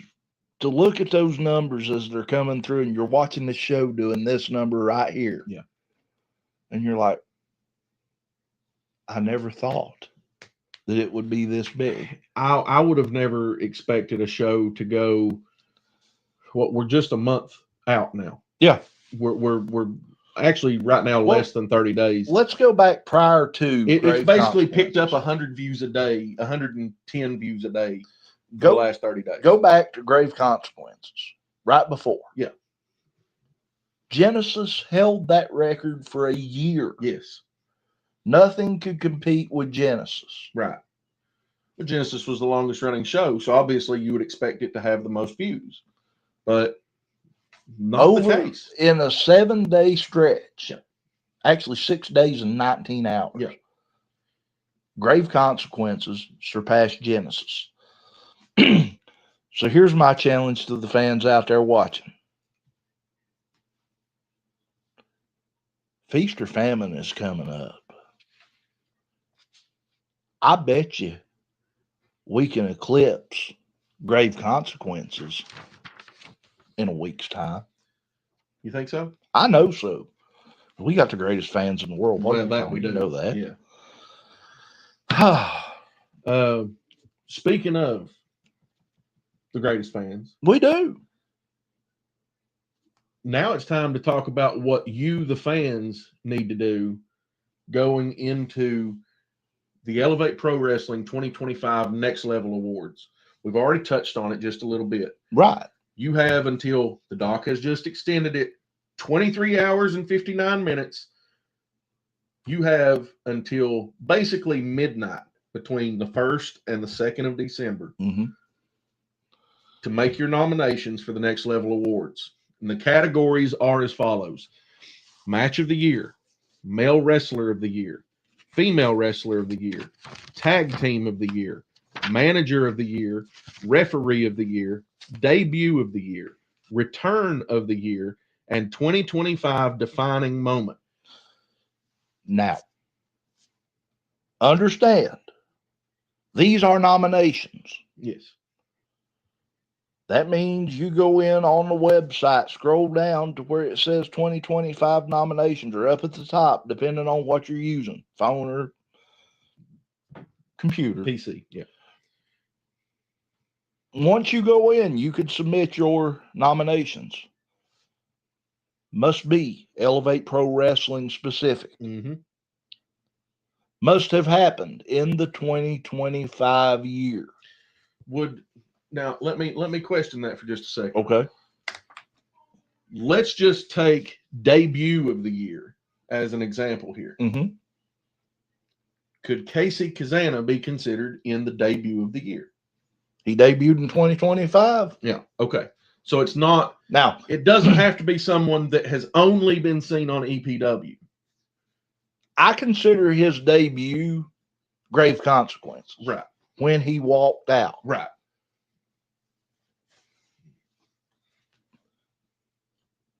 to look at those numbers as they're coming through and you're watching the show doing this number right here. Yeah. And you're like, I never thought that it would be this big. I would have never expected a show to go, we're just a month out now. Yeah. We're actually right now less than 30 days. Let's go back prior to it's basically picked up 100 views a day, 110 views a day the last 30 days. Go back to Grave Consequences right before. Yeah. Genesis held that record for a year. Yes. Nothing could compete with Genesis. Right. But Genesis was the longest running show, so obviously you would expect it to have the most views. But not the case. In a 7-day stretch, actually 6 days and 19 hours, Grave Consequences surpassed Genesis. So here's my challenge to the fans out there watching. Feast or Famine is coming up. I bet you we can eclipse Grave Consequences in a week's time. You think so? I know so. We got the greatest fans in the world. Well, that we do know that. Yeah. Speaking of the greatest fans, we do. Now it's time to talk about what you, the fans, need to do going into the Elevate Pro Wrestling 2025 Next Level Awards. We've already touched on it just a little bit. Right. You have until the doc has just extended it 23 hours and 59 minutes. You have until basically midnight between the 1st and the 2nd of December to make your nominations for the Next Level Awards. And the categories are as follows: Match of the Year, Male Wrestler of the Year, Female Wrestler of the Year, Tag Team of the Year, Manager of the Year, Referee of the Year, Debut of the Year, Return of the Year, and 2025 Defining Moment. Now, understand, these are nominations. Yes. That means you go in on the website, scroll down to where it says 2025 nominations, or up at the top, depending on what you're using, phone or computer. PC, yeah. Once you go in, you could submit your nominations. Must be Elevate Pro Wrestling specific. Must have happened in the 2025 year. Now let me question that for just a second. Okay. Let's just take Debut of the Year as an example here. Could Casey Kazana be considered in the Debut of the Year? He debuted in 2025. Yeah. Okay. So it's not Now. It doesn't have to be someone that has only been seen on EPW. I consider his debut Grave Consequences. Right. When he walked out. Right.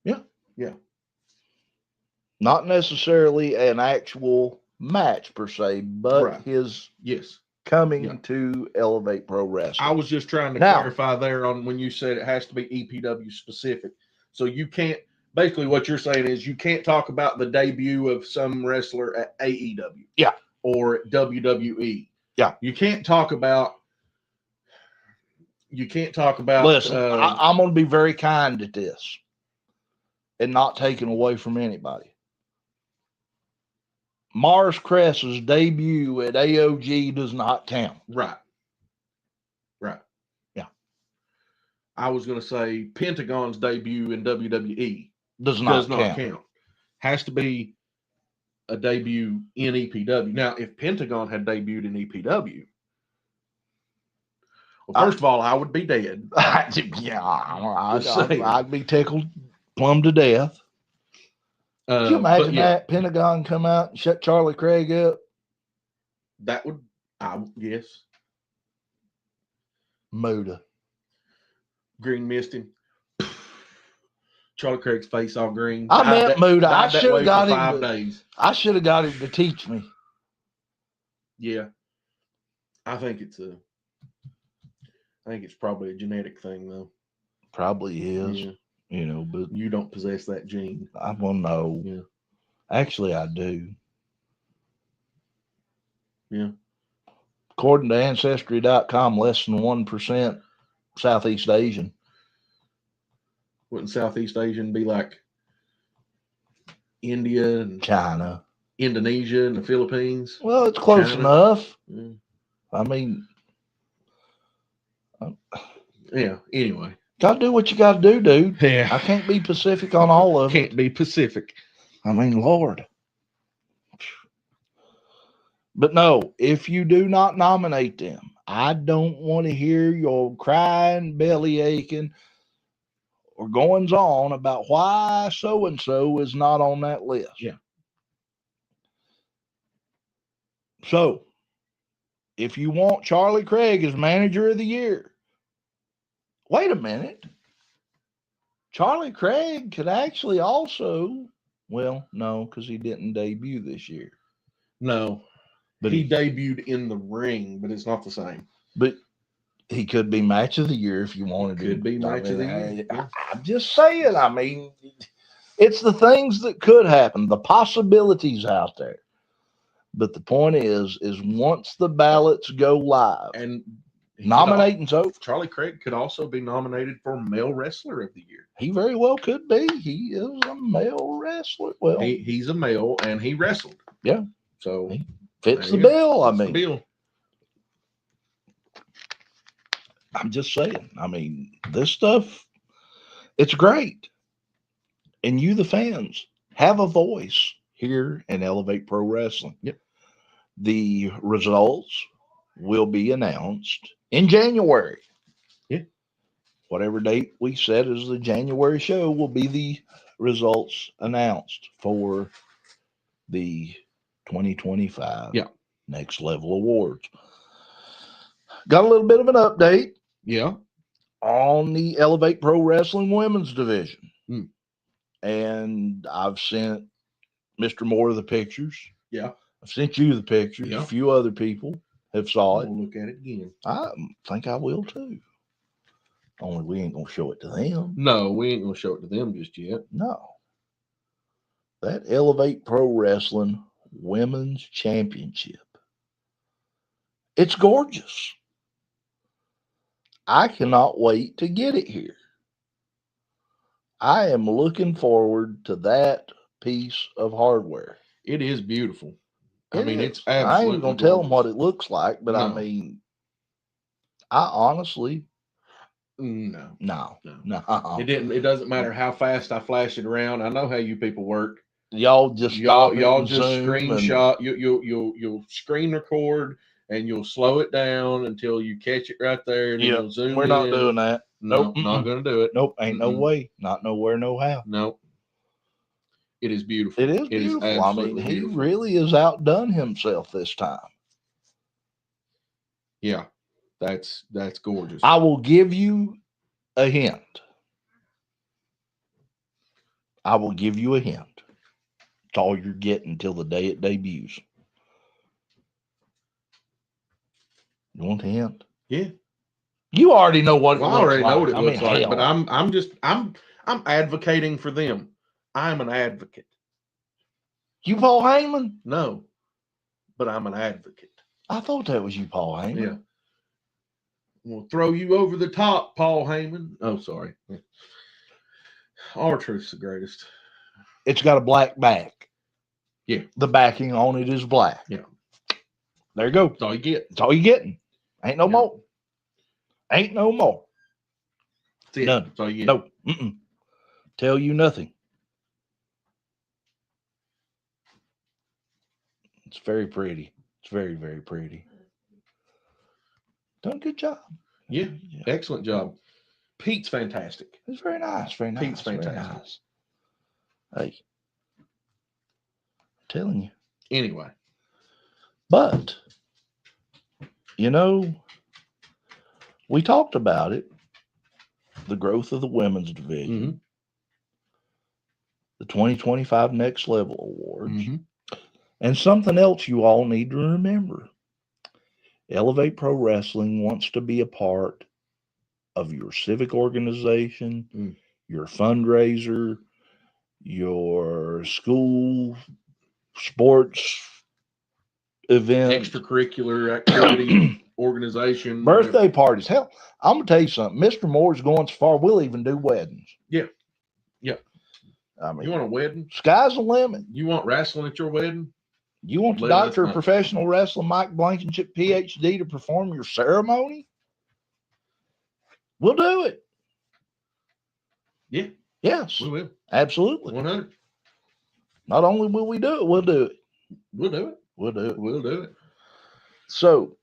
Yeah. Yeah. Not necessarily an actual match per se, but his coming to Elevate Pro Wrestling. I was just trying to clarify there on when you said it has to be EPW specific. So you can't, basically what you're saying is you can't talk about the debut of some wrestler at AEW. Yeah. Or at WWE. Yeah. You can't talk about. Listen, I'm going to be very kind at this and not taken away from anybody. Mars Cress's debut at AOG does not count. Right. Right. Yeah. I was going to say Pentagon's debut in WWE does not count. Has to be a debut in EPW. Now, if Pentagon had debuted in EPW, well, first of all, I would be dead. Yeah, I'd be tickled plumb to death. Could you imagine that Pentagon come out and shut Charlie Craig up? That would, yes. Muda. Green mist him. Charlie Craig's face all green. I met Muda. I should have got him 5 days. I should have got him to teach me. Yeah, I think it's probably a genetic thing though. Probably is. Yeah. You know, but you don't possess that gene. I will know. Yeah. Actually, I do. Yeah. According to Ancestry.com, less than 1% Southeast Asian. Wouldn't Southeast Asian be like India and China, Indonesia and the Philippines? Well, it's close enough. Yeah. I mean, yeah. Anyway, gotta do what you gotta do, dude. Yeah, I can't be Pacific on all of it. Can't be Pacific. I mean, Lord. But no, if you do not nominate them, I don't want to hear your crying, belly aching, or goings on about why so and so is not on that list. Yeah. So, if you want Charlie Craig as Manager of the Year, wait a minute. Charlie Craig could actually also, well, no, because he didn't debut this year. No, but he debuted in the ring, but it's not the same. But he could be Match of the Year if you wanted to. Could be Match of the Year. I'm just saying. I mean, it's the things that could happen, the possibilities out there. But the point is once the ballots go live, and nominating's over. Charlie Craig could also be nominated for Male Wrestler of the Year. He very well could be. He is a male wrestler. Well, he's a male and he wrestled. Yeah. So Fits There the you go. bill. Fits I the mean, bill. I'm just saying. I mean, this stuff, it's great. And you, the fans, have a voice here in Elevate Pro Wrestling. Yep. The results will be announced in January. Yeah. Whatever date we set as the January show will be the results announced for the 2025 Yeah. Next Level Awards. Got a little bit of an update Yeah. on the Elevate Pro Wrestling Women's Division. Hmm. And I've sent Mr. Moore the pictures. Yeah. I've sent you the pictures. Yeah. A few other people have saw it. I'll look at it again. I think I will too. Only we ain't gonna show it to them. No, we ain't gonna show it to them just yet. No. That Elevate Pro Wrestling Women's Championship. It's gorgeous. I cannot wait to get it here. I am looking forward to that piece of hardware. It is beautiful. I It mean, is. it's absolutely. I ain't gonna tell them what gorgeous. it looks like, but I No. mean, I honestly, No. no. It doesn't matter how fast I flash it around. I know how you people work. Y'all just stop it Y'all and just zoom and- screenshot. You'll screen record and you'll slow it down until you catch it right there. And then Yep, you'll zoom we're in. not doing that. No, Nope, not gonna do it. Nope, ain't no Mm-mm. way. Not nowhere, no how. Nope. It is beautiful. It is beautiful. I mean, absolutely he beautiful. really has outdone himself this time. Yeah, that's gorgeous. I will give you a hint. I will give you a hint. It's all you're getting till the day it debuts. You want a hint? Yeah. You already know what it Well, I looks already like. know what it looks like, hell. but I'm advocating for them. I'm an advocate. You Paul Heyman? No, but I'm an advocate. I thought that was you, Paul Heyman. Yeah. We'll throw you over the top, Paul Heyman. Oh, sorry. R-Truth's the greatest. It's got a black back. Yeah. The backing on it is black. Yeah. There you go. That's all you get. That's all you're getting. Ain't no Yeah. more. Ain't no more. That's it. None. That's all you get. No. Tell you nothing. It's very pretty. It's very, very pretty. Done a good job. Yeah. Excellent job. Pete's fantastic. It's very nice. Very nice. Pete's very fantastic. nice. Hey. I'm telling you. Anyway. But, you know, we talked about it. The growth of the women's division. Mm-hmm. The 2025 Next Level Awards. Mm-hmm. And something else you all need to remember. Elevate Pro Wrestling wants to be a part of your civic organization, your fundraiser, your school sports event, Extracurricular activity, organization, birthday parties. Hell, I'm going to tell you something. Mr. Moore's going so far, we'll even do weddings. Yeah. Yeah. I mean, You want a wedding? Sky's the limit. You want wrestling at your wedding? You want the Let us doctor of know. professional wrestling, Mike Blankenship, PhD, to perform your ceremony? We'll do it. Yeah. Yes, We will. absolutely. 100. Not only will we do it, we'll do it. We'll do it. We'll do it. We'll do it. So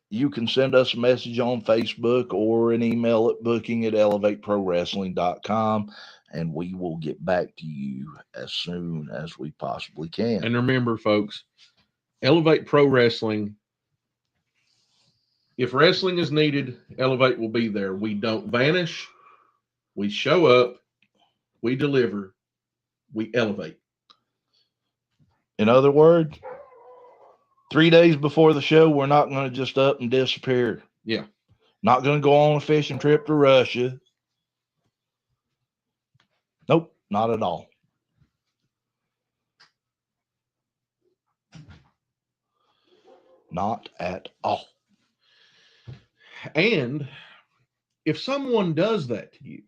you can send us a message on Facebook or an email at booking@elevateprowrestling.com, and we will get back to you as soon as we possibly can. And remember, folks, Elevate Pro Wrestling. If wrestling is needed, Elevate will be there. We don't vanish. We show up. We deliver. We elevate. In other words, 3 days before the show, we're not going to just up and disappear. Yeah. Not going to go on a fishing trip to Russia. Nope, not at all. Not at all. And if someone does that to you,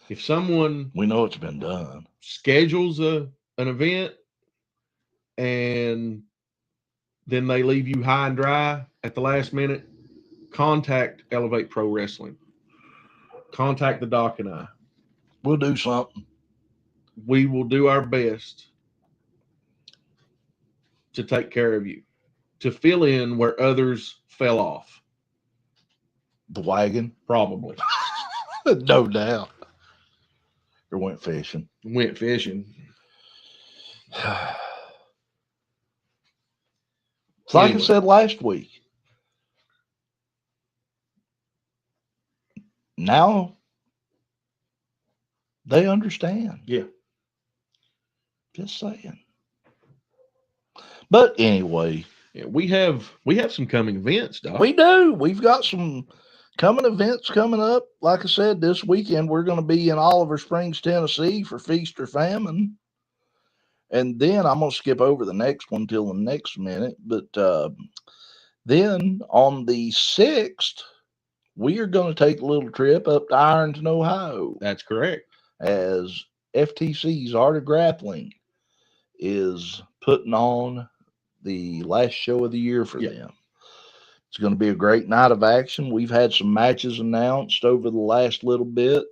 if someone We know it's been done. schedules an event and then they leave you high and dry at the last minute, contact Elevate Pro Wrestling. Contact the Doc and I. We'll do something. We will do our best to take care of you, to fill in where others fell off. The wagon? Probably. No doubt. Or went fishing. Went fishing. It's like Anyway. I said last week. Now they understand. Yeah. Just saying. But anyway, Yeah, we have some coming events, Doc. we do. We've got some coming events coming up. Like I said, this weekend we're going to be in Oliver Springs, Tennessee for Feast or Famine. And then I'm going to skip over the next one till the next minute. But then on the 6th, we are going to take a little trip up to Ironton, Ohio, That's correct. as FTC's Art of Grappling is putting on the last show of the year for them. It's going to be a great night of action. We've had some matches announced over the last little bit.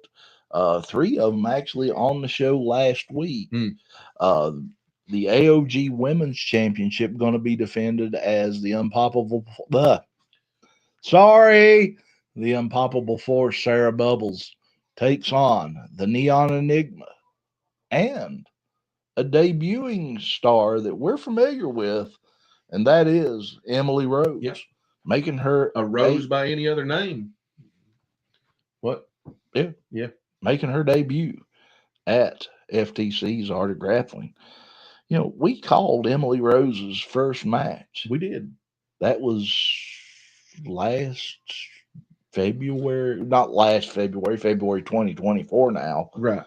3 of them actually on the show last week. The AOG Women's Championship going to be defended as the unpoppable force Sarah Bubbles takes on the Neon Enigma and a debuting star that we're familiar with, and that is Emily Rose. Yep. Making her A Rose by any other name. What? Yeah. Making her debut at FTC's Art of Grappling. You know, we called Emily Rose's first match. We did. That was last February, not last February, February 2024 now. Right.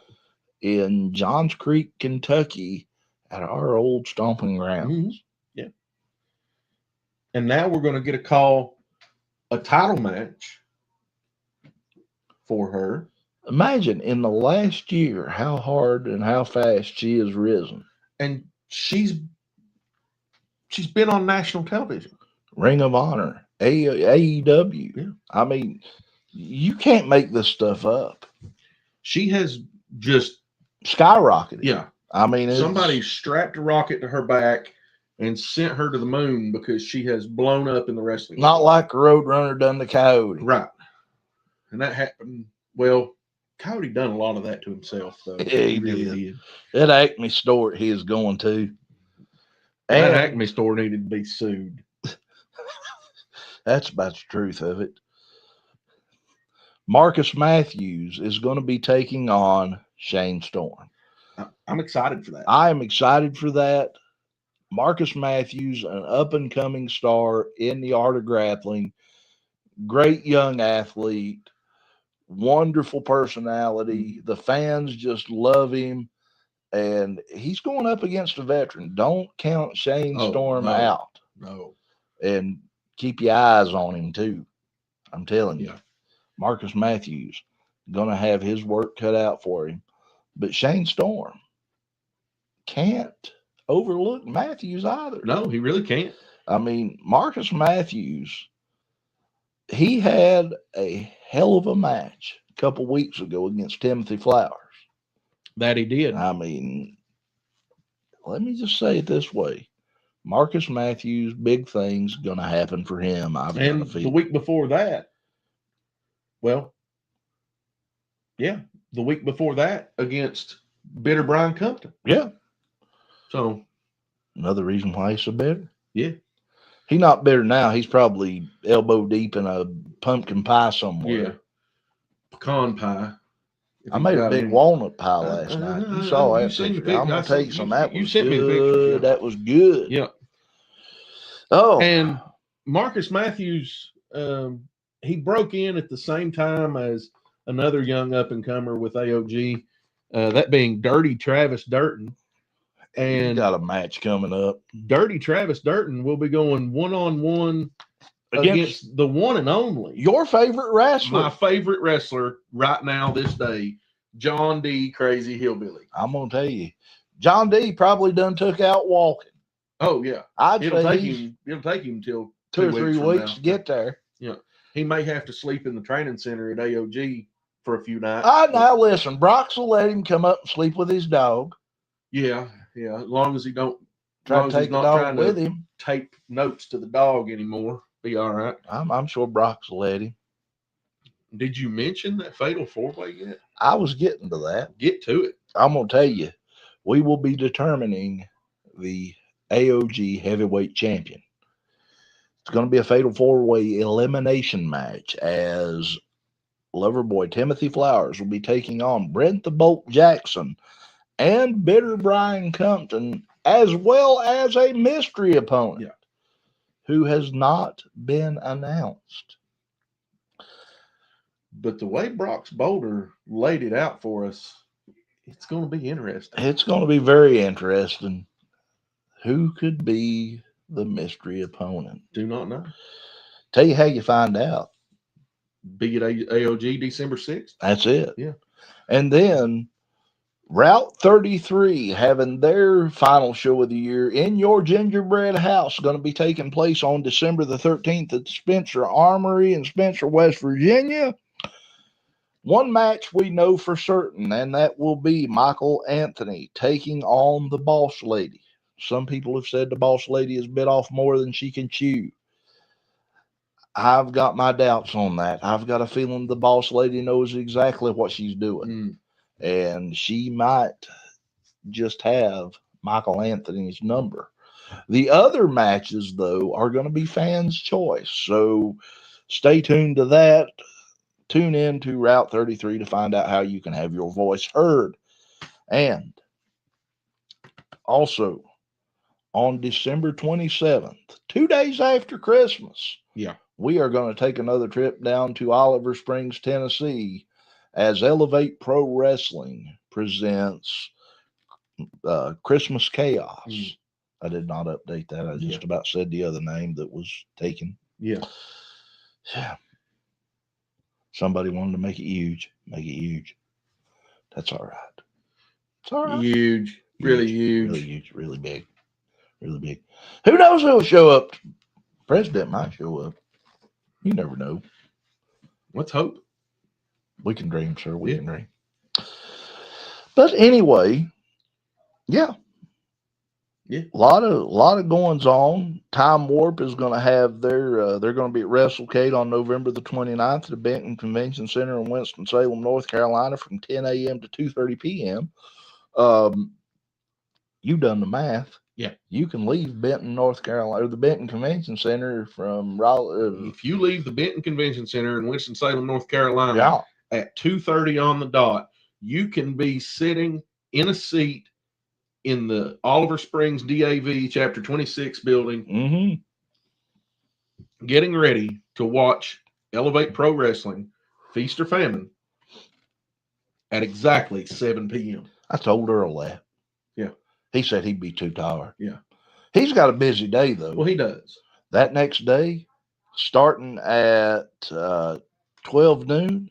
In Johns Creek, Kentucky, at our old stomping grounds. Mm-hmm. Yeah. And now we're going to get a title match for her. Imagine in the last year how hard and how fast she has risen. And she's been on national television. Ring of Honor, AEW. Yeah. I mean, you can't make this stuff up. She has just skyrocketed. Yeah. I mean, somebody strapped a rocket to her back and sent her to the moon because she has blown up in the wrestling. Not like the Roadrunner done to Coyote. Right. And that happened. Well, Coyote done a lot of that to himself, though. Yeah, he really did. That Acme store he is going to. And And that Acme store needed to be sued. That's about the truth of it. Marcus Matthews is going to be taking on Shane Storm. I'm excited for that. I am excited for that. Marcus Matthews, an up-and-coming star in the art of grappling, great young athlete, wonderful personality. The fans just love him, and he's going up against a veteran. Don't count Shane Storm out. No. And keep your eyes on him, too. I'm telling you. Marcus Matthews going to have his work cut out for him. But Shane Storm can't overlook Matthews either. No, he really can't. I mean, Marcus Matthews, he had a hell of a match a couple weeks ago against Timothy Flowers. That he did. I mean, let me just say it this way. Marcus Matthews, big things going to happen for him. And the week before that, the week before that against Bitter Brian Compton. Yeah. So another reason why he's so bitter. Yeah. He's not bitter now. He's probably elbow deep in a pumpkin pie somewhere. Yeah. Pecan pie. I made a big walnut pie last night. You saw that picture. I'm going to tell you something. That was good. That was good. Yeah. Oh. And Marcus Matthews, he broke in at the same time as another young up-and-comer with AOG, that being Dirty Travis Durton. And he's got a match coming up. Dirty Travis Durton will be going one-on-one against the one and only. Your favorite wrestler. My favorite wrestler right now this day, John D. Crazy Hillbilly. I'm going to tell you, John D. probably done took out walking. Oh yeah, I'd it'll say take he's him. It'll take him till 2 or 3 from weeks now. to get there. Yeah, he may have to sleep in the training center at AOG for a few nights. Now listen, Brox will let him come up and sleep with his dog. Yeah, as long as he don't, Try to take the dog with him. Tape notes to the dog anymore, be all right. I'm sure Brox will let him. Did you mention that fatal 4-way yet? I was getting to that. Get to it. I'm gonna tell you, we will be determining the AOG heavyweight champion. It's going to be a fatal 4-way elimination match as Loverboy Timothy Flowers will be taking on Brent the Bolt Jackson and Bitter Brian Compton, as well as a mystery opponent who has not been announced. But the way Brox Boulder laid it out for us, it's going to be interesting. It's going to be very interesting. Who could be the mystery opponent? Do not know. Tell you how you find out. Be at AOG December 6th. That's it. Yeah. And then Route 33 having their final show of the year in your gingerbread house, going to be taking place on December the 13th at the Spencer Armory in Spencer, West Virginia. One match we know for certain, and that will be Michael Anthony taking on the Boss Lady. Some people have said the Boss Lady has bit off more than she can chew. I've got my doubts on that. I've got a feeling the Boss Lady knows exactly what she's doing. And she might just have Michael Anthony's number. The other matches, though, are going to be fans' choice. So stay tuned to that. Tune in to Route 33 to find out how you can have your voice heard. And also, on December 27th, 2 days after Christmas, we are going to take another trip down to Oliver Springs, Tennessee, as Elevate Pro Wrestling presents Christmas Chaos. I did not update that. I just about said the other name that was taken. Yeah. Somebody wanted to make it huge. Make it huge. That's all right. It's all right. Huge. Really huge. Really huge. Really big. Really big. Who knows who'll show up? President might show up. You never know. Let's hope. We can dream, sir. We can dream. But anyway, a lot of goings on. Time Warp is going to have their they're going to be at WrestleCade on November the 29th at the Benton Convention Center in Winston-Salem, North Carolina, from 10 a.m. to 2:30 p.m. You done the math. Yeah, you can leave Benton, North Carolina, or the Benton Convention Center from Raleigh. If you leave the Benton Convention Center in Winston-Salem, North Carolina, at 2:30 on the dot, you can be sitting in a seat in the Oliver Springs DAV Chapter 26 building, getting ready to watch Elevate Pro Wrestling, Feast or Famine, at exactly 7 p.m. I told Earl that. Yeah. He said he'd be too tired. Yeah. He's got a busy day, though. Well, he does. That next day, starting at 12 noon,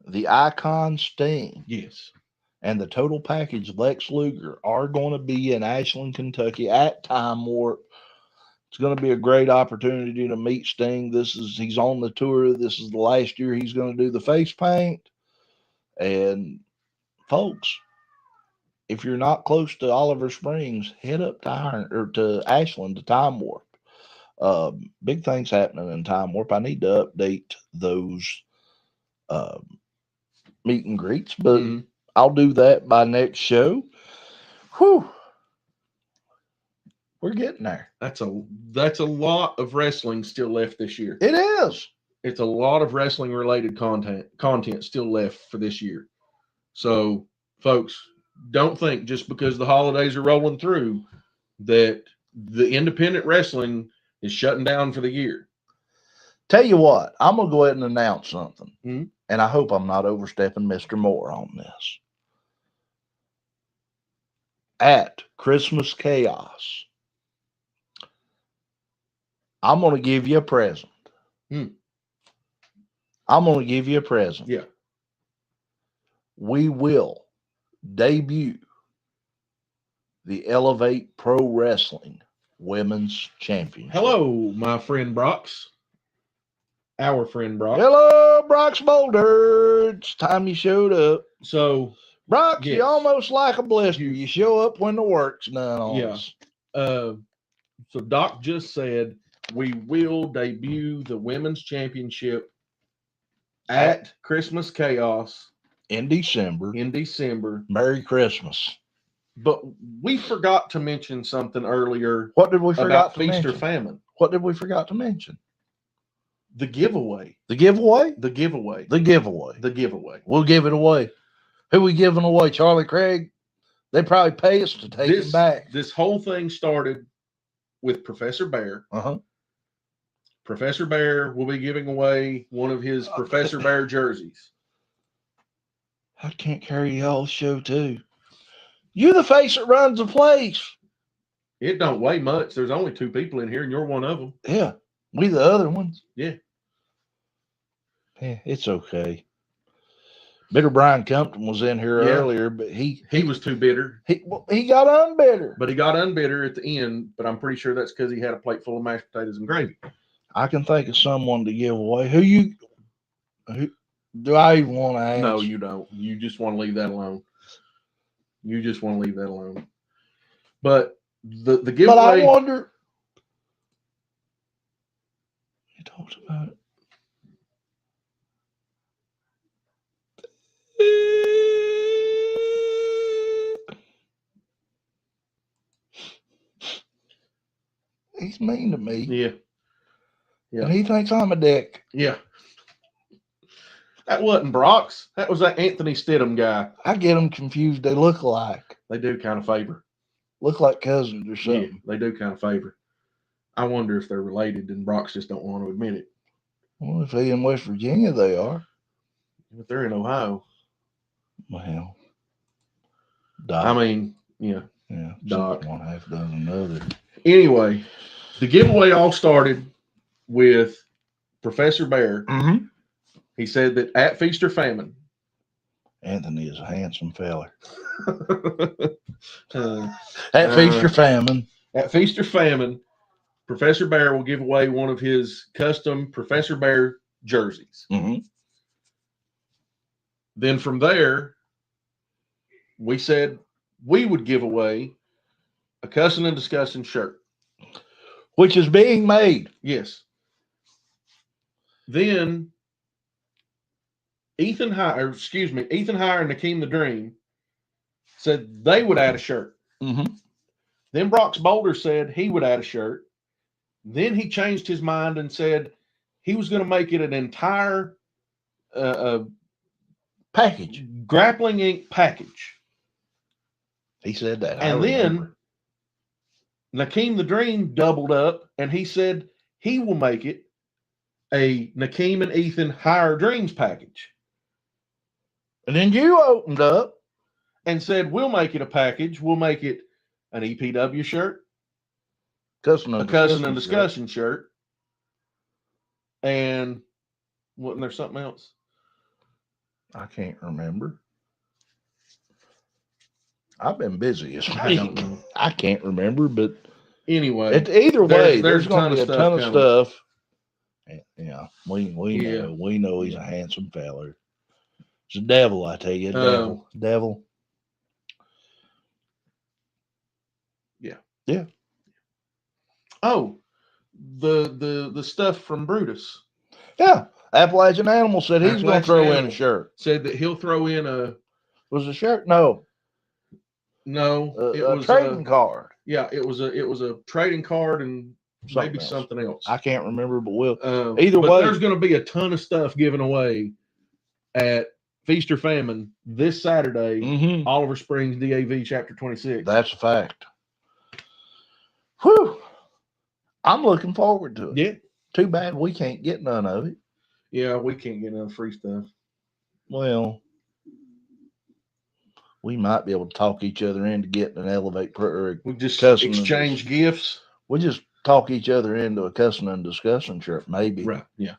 the Icon Sting. Yes. And the Total Package Lex Luger are going to be in Ashland, Kentucky at Time Warp. It's going to be a great opportunity to meet Sting. He's on the tour. This is the last year he's going to do the face paint. And folks, if you're not close to Oliver Springs, head up to Ashland to Time Warp. Big things happening in Time Warp. I need to update those meet and greets, but I'll do that by next show. Whew. We're getting there. That's a lot of wrestling still left this year. It is. It's a lot of wrestling related content still left for this year. So, folks, don't think just because the holidays are rolling through that the independent wrestling is shutting down for the year. Tell you what, I'm going to go ahead and announce something. And I hope I'm not overstepping Mr. Moore on this. At Christmas Chaos, I'm going to give you a present. I'm going to give you a present. Yeah. We will debut the Elevate Pro Wrestling Women's Championship. Hello, my friend Brox. Our friend Brox. Hello, Brox Boulder. It's time you showed up. So, Brox, yes. you almost like a blister. You show up when the work's done on Yeah. us. So Doc just said we will debut the Women's Championship at Christmas Chaos In December. Merry Christmas. But we forgot to mention something earlier What did we forget about to Feast or mention? Famine. What did we forget to mention? The giveaway. The giveaway? The giveaway. The giveaway. The giveaway. We'll give it away. Who we giving away? Charlie Craig? They probably pay us to take it back. This whole thing started with Professor Bear. Uh-huh. Professor Bear will be giving away one of his Professor Bear jerseys. I can't carry y'all's show too. You're the face that runs the place. It don't weigh much. There's only 2 people in here, and you're one of them. Yeah. We the other ones. Yeah. Yeah, it's okay. Bitter Brian Compton was in here earlier, but he was too bitter. He got unbitter. But he got unbitter at the end, but I'm pretty sure that's because he had a plate full of mashed potatoes and gravy. I can think of someone to give away. Who do I even want to ask? No, you don't. You just want to leave that alone. You just want to leave that alone. But the giveaway. But I wonder. You talked about it. He's mean to me. Yeah. And he thinks I'm a dick. Yeah. That wasn't Brox. That was that Anthony Stidham guy. I get them confused. They look alike. They do kind of favor. Look like cousins or something. Yeah, they do kind of favor. I wonder if they're related and Brox just don't want to admit it. Well, if they in West Virginia, they are. But they're in Ohio. Well, Doc. I mean, yeah. Yeah. Doc. One half dozen another. Anyway, the giveaway all started with Professor Bear. Mm-hmm. He said that at Feast or Famine. Anthony is a handsome feller. At Feast or Famine. At Feast or Famine, Professor Bear will give away one of his custom Professor Bear jerseys. Mm-hmm. Then from there, we said we would give away a Cussin Discussin shirt. Which is being made. Yes. Then Ethan Hire and Nakeem the Dream said they would add a shirt. Mm-hmm. Then Brox Boulder said he would add a shirt. Then he changed his mind and said he was going to make it an entire package, Grappling Inc. package. He said that. And then Nakeem the Dream doubled up and he said he will make it a Nakeem and Ethan Higher Dreams package. And then you opened up and said, we'll make it a package. We'll make it an EPW shirt, a Cussin and Discussion shirt. And wasn't there something else? I can't remember. I've been busy this week. I can't remember, but anyway, either way, there's going to be a ton of stuff. Yeah, we know he's a handsome feller. It's a devil, I tell you, devil. Yeah. Oh, the stuff from Brutus. Yeah, Appalachian Animal said he's going to throw in a shirt. Said that he'll throw in a. Was a shirt? No. It was a trading card. Yeah, it was a trading card and maybe something else. I can't remember, but either way, there's going to be a ton of stuff given away at Feast or Famine this Saturday, Oliver Springs, DAV, Chapter 26. That's a fact. Whew. I'm looking forward to it. Yeah. Too bad we can't get none of it. Yeah, we can't get none free stuff. Well, we might be able to talk each other into getting an Elevate Pro. We just exchange gifts. We just talk each other into a Cussin and Discussin shirt, maybe. Right. Yeah.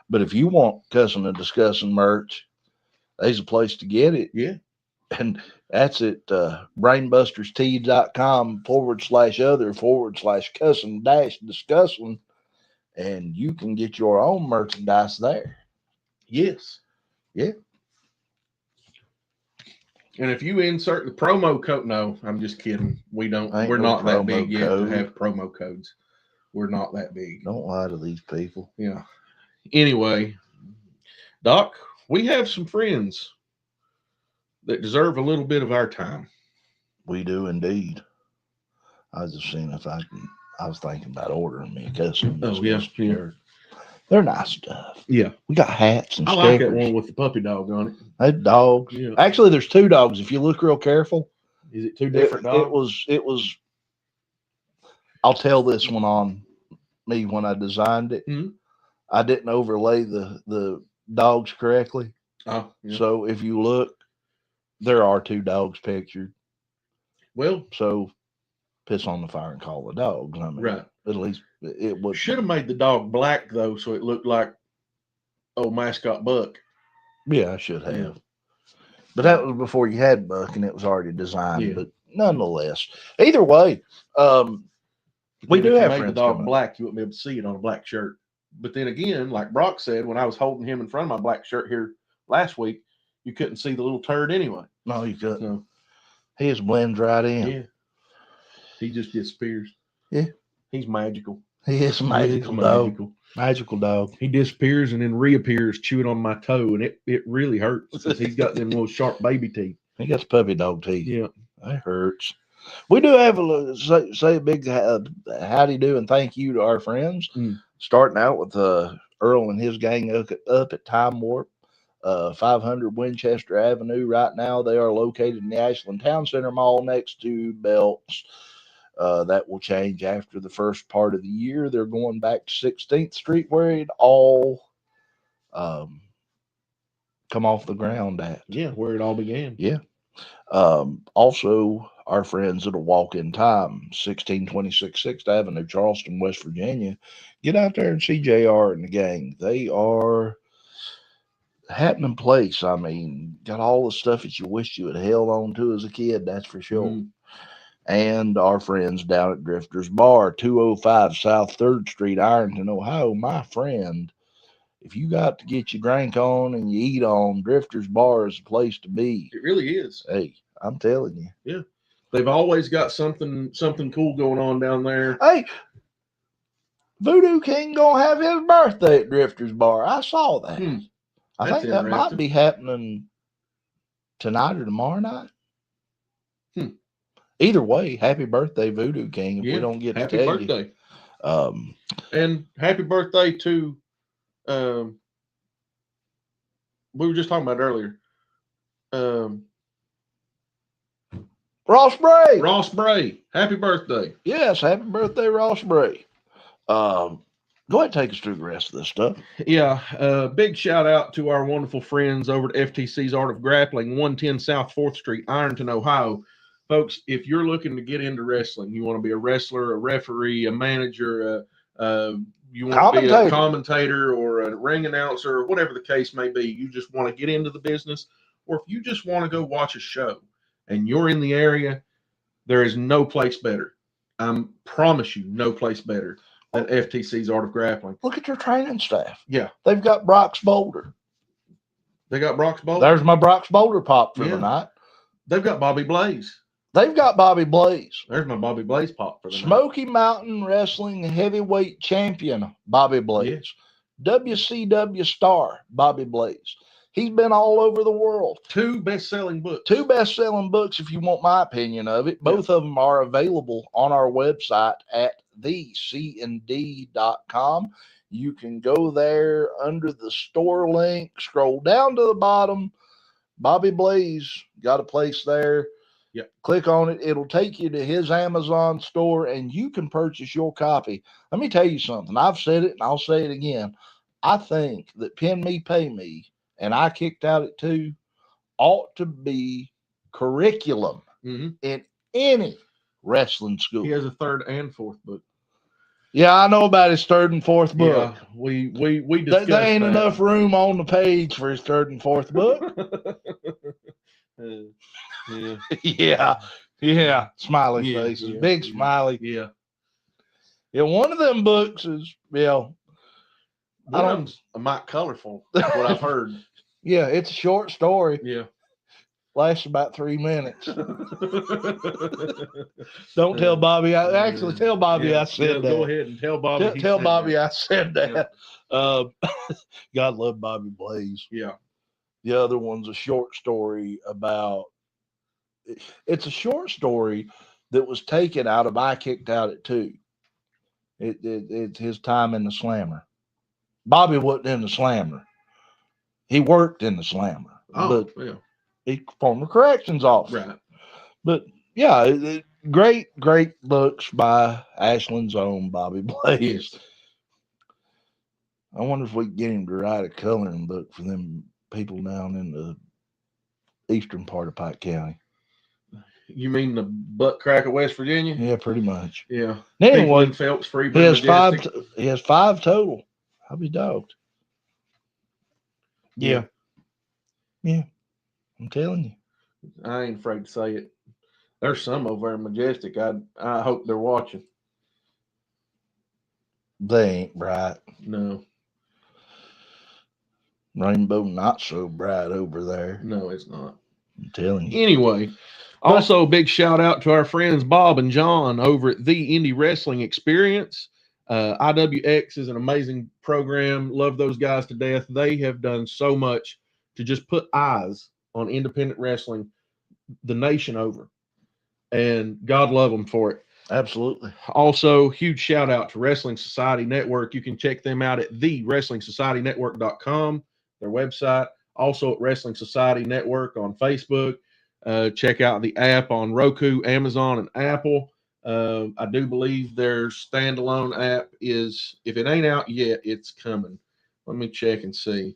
But if you want Cussin and Discussin merch, there's a place to get it. Yeah. And that's at brainbusterstees.com/other/Cussin Discussin. And you can get your own merchandise there. Yes. Yeah. And if you insert the promo code, no, I'm just kidding. We're Ain't no not that promo big yet to code. have promo codes. We're not that big. Don't lie to these people. Yeah. Anyway, Doc, we have some friends that deserve a little bit of our time. We do indeed. I was just seeing if I was thinking about ordering me a Cussin Discussin shirt. They're nice stuff. Yeah. We got hats and I stickers. like that one with the puppy dog on it. They dogs. Yeah. Actually, there's two dogs. If you look real careful. Is it two different dogs? It was. I'll tell this one on me when I designed it. Mm-hmm. I didn't overlay the dogs correctly. Oh, yeah. So if you look, there are two dogs pictured. Well, so piss on the fire and call the dogs. I mean, right. At least it would. Should have made the dog black though, so it looked like old mascot Buck. Yeah, I should have. Yeah. But that was before you had Buck, and it was already designed. Yeah. But nonetheless, either way, we do have made friends the dog coming. black. You wouldn't be able to see it on a black shirt. But then again, like Brock said, when I was holding him in front of my black shirt here last week, you couldn't see the little turd anyway. No, you couldn't. So, he just blends right in. yeah. He just disappears. Yeah. He's magical. He is a magical dog. Magical dog. He disappears and then reappears chewing on my toe, and it really hurts because he's got them little sharp baby teeth. He got puppy dog teeth. Yeah. That hurts. We do have say a big howdy do and thank you to our friends. Starting out with Earl and his gang up at Time Warp, 500 Winchester Avenue. Right now, they are located in the Ashland Town Center Mall next to Belts. That will change after the first part of the year. They're going back to 16th Street where it all come off the ground at. Yeah, where it all began. Yeah. Also, our friends at A Walk in Time, 1626 6th Avenue, Charleston, West Virginia. Get out there and see JR and the gang. They are a happening place. I mean, got all the stuff that you wish you had held on to as a kid, that's for sure. And our friends down at Drifter's Bar, 205 South 3rd Street, Ironton, Ohio. My friend, if you got to get your drink on and you eat on, Drifter's Bar is the place to be. It really is. Hey, I'm telling you. Yeah. They've always got something cool going on down there. Hey, Voodoo King gonna have his birthday at Drifter's Bar. I saw that. I think that might be happening tonight or tomorrow night. Either way, happy birthday, Voodoo King. If we don't get to tell birthday. You. And happy birthday to we were just talking about earlier. Ross Bray. Ross Bray. Happy birthday. Yes, happy birthday, Ross Bray. Go ahead and take us through the rest of this stuff. Yeah. Big shout out to our wonderful friends over at FTC's Art of Grappling, 110 South 4th Street, Ironton, Ohio. Folks, if you're looking to get into wrestling, you want to be a wrestler, a referee, a manager, you want to be a commentator or a ring announcer, or whatever the case may be, you just want to get into the business, or if you just want to go watch a show and you're in the area, there is no place better. I promise you, no place better than FTC's Art of Grappling. Look at their training staff. Yeah. They've got Brock's Boulder. They got Brock's Boulder? There's my Brock's Boulder pop for the night. They've got Bobby Blaze. They've got Bobby Blaze. There's my Bobby Blaze pop for the Smoky Mountain Wrestling Heavyweight Champion, Bobby Blaze. Yeah. WCW star, Bobby Blaze. He's been all over the world. 2 best-selling books. 2 best-selling books, if you want my opinion of it. Both of them are available on our website at thecnd.com. You can go there under the store link, scroll down to the bottom. Bobby Blaze got a place there. Yep. Click on it. It'll take you to his Amazon store, and you can purchase your copy. Let me tell you something. I've said it, and I'll say it again. I think that Pin Me, Pay Me, and I kicked out at 2, ought to be curriculum in any wrestling school. He has a 3rd and 4th book. Yeah, I know about his 3rd and 4th book. Yeah, we discussed there ain't that. enough room on the page for his 3rd and 4th book. Yeah. yeah. Smiley Yeah, faces, yeah, big yeah. smiley. Yeah. Yeah, one of them books is One of them's Mike Colorful, what I've heard. Yeah, it's a short story. Yeah. Lasts about 3 minutes. Don't tell Bobby. Actually, tell Bobby I said that. Go ahead and tell Bobby. Tell Bobby I said that. God love Bobby Blaze. Yeah. The other one's a short story about. It's a short story that was taken out of I Kicked Out at 2. It's his time in the Slammer. Bobby wasn't in the Slammer. He worked in the Slammer. Oh, but yeah. He former corrections officer. Right. But yeah, great books by Ashland's own Bobby Blaze. Yes. I wonder if we can get him to write a coloring book for them people down in the eastern part of Pike County. You mean the butt crack of West Virginia? Yeah, pretty much. Yeah. Anyway, Phelps, Freeburg, he has Majestic. he has 5 total. I'll be dogged. Yeah. I'm telling you. I ain't afraid to say it. There's some over there in Majestic. I hope they're watching. They ain't bright. No. Rainbow not so bright over there. No, it's not. I'm telling you. Anyway, also big shout out to our friends Bob and John over at the Indie Wrestling Experience. IWX is an amazing program. Love those guys to death. They have done so much to just put eyes on independent wrestling the nation over. And God love them for it. Absolutely. Also, huge shout out to Wrestling Society Network. You can check them out at thewrestlingsocietynetwork.com, their website. Also at Wrestling Society Network on Facebook. Check out the app on Roku, Amazon, and Apple. I do believe their standalone app is, if it ain't out yet, it's coming. Let me check and see.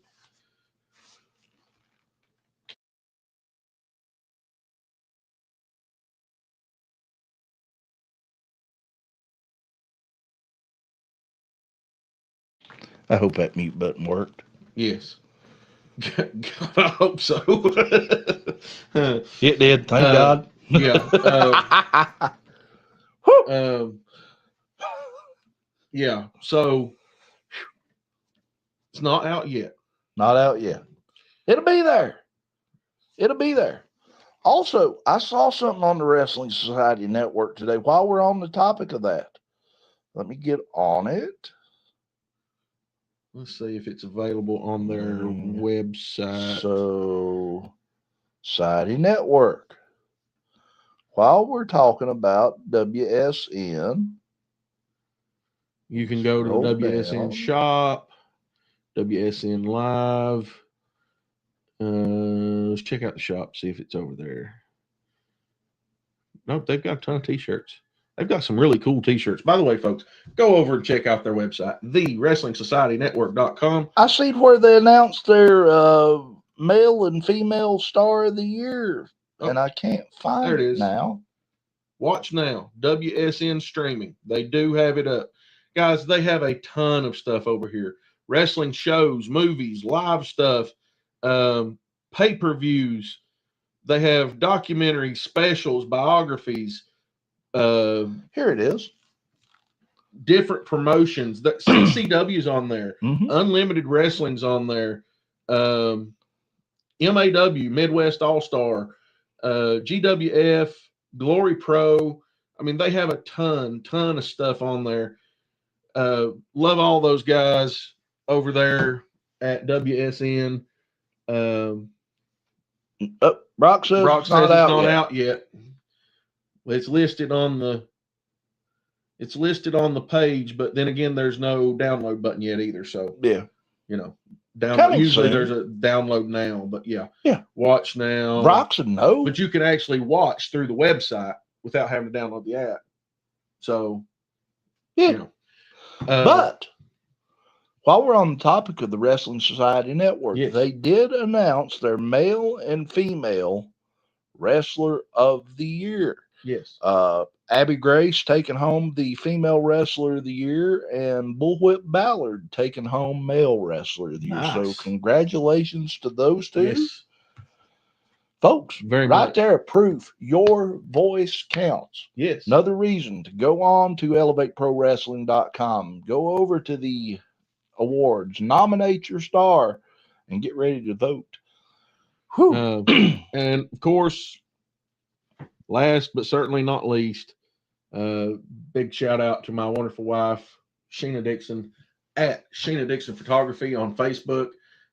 I hope that mute button worked. Yes. God, I hope so. It did. Thank God. Yeah. Yeah. So it's not out yet. Not out yet. It'll be there. It'll be there. Also, I saw something on the Wrestling Society Network today while we're on the topic of that. Let me get on it. Let's see if it's available on their website. So, Society Network. While we're talking about WSN, you can go to the WSN shop, WSN Live. Let's check out the shop, see if it's over there. Nope, they've got a ton of t-shirts. They've got some really cool t-shirts. By the way, folks, go over and check out their website, thewrestlingsocietynetwork.com. I see where they announced their male and female star of the year, and I can't find it now. Watch now, WSN streaming. They do have it up. Guys, they have a ton of stuff over here. Wrestling shows, movies, live stuff, pay-per-views. They have documentaries, specials, biographies. Here it is. Different promotions. That CCW's on there. Mm-hmm. Unlimited Wrestling's on there. MAW, Midwest All-Star, GWF, Glory Pro. I mean, they have a ton of stuff on there. Love all those guys over there at WSN. Brock says it's not out yet. It's listed on the page, but then again, there's no download button yet either. So yeah, you know, download. Usually there's a download now, but yeah, watch now. Brock's a no, but you can actually watch through the website without having to download the app. So yeah, you know, but while we're on the topic of the Wrestling Society Network, they did announce their male and female wrestler of the year. Yes. Abby Grace taking home the female wrestler of the year, and Bullwhip Ballard taking home male wrestler of the year. Nice. So congratulations to those two. Yes. Folks, Very right much. there, proof your voice counts. Yes. Another reason to go on to elevateprowrestling.com. Go over to the awards, nominate your star, and get ready to vote. Whew. And of course, last but certainly not least, big shout out to my wonderful wife, Sheena Dixon, at Sheena Dixon Photography on Facebook.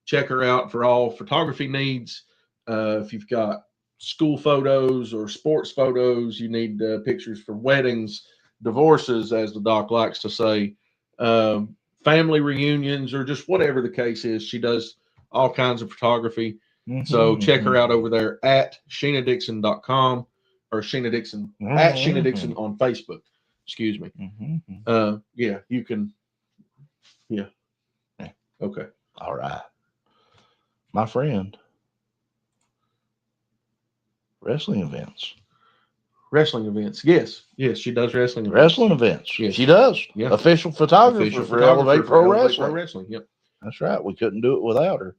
Check her out for all photography needs. If you've got school photos or sports photos, you need pictures for weddings, divorces, as the doc likes to say, family reunions, or just whatever the case is. She does all kinds of photography. So check her out over there at SheenaDixon.com or Sheena Dixon at Sheena Dixon on Facebook. Excuse me. Yeah, you can. Yeah. Okay. All right. My friend. Wrestling events. Wrestling events. Yes. Yes, she does wrestling events. Wrestling events. Yes. She does. Yeah. Official photographer for Elevate Pro Wrestling. Yep. That's right. We couldn't do it without her.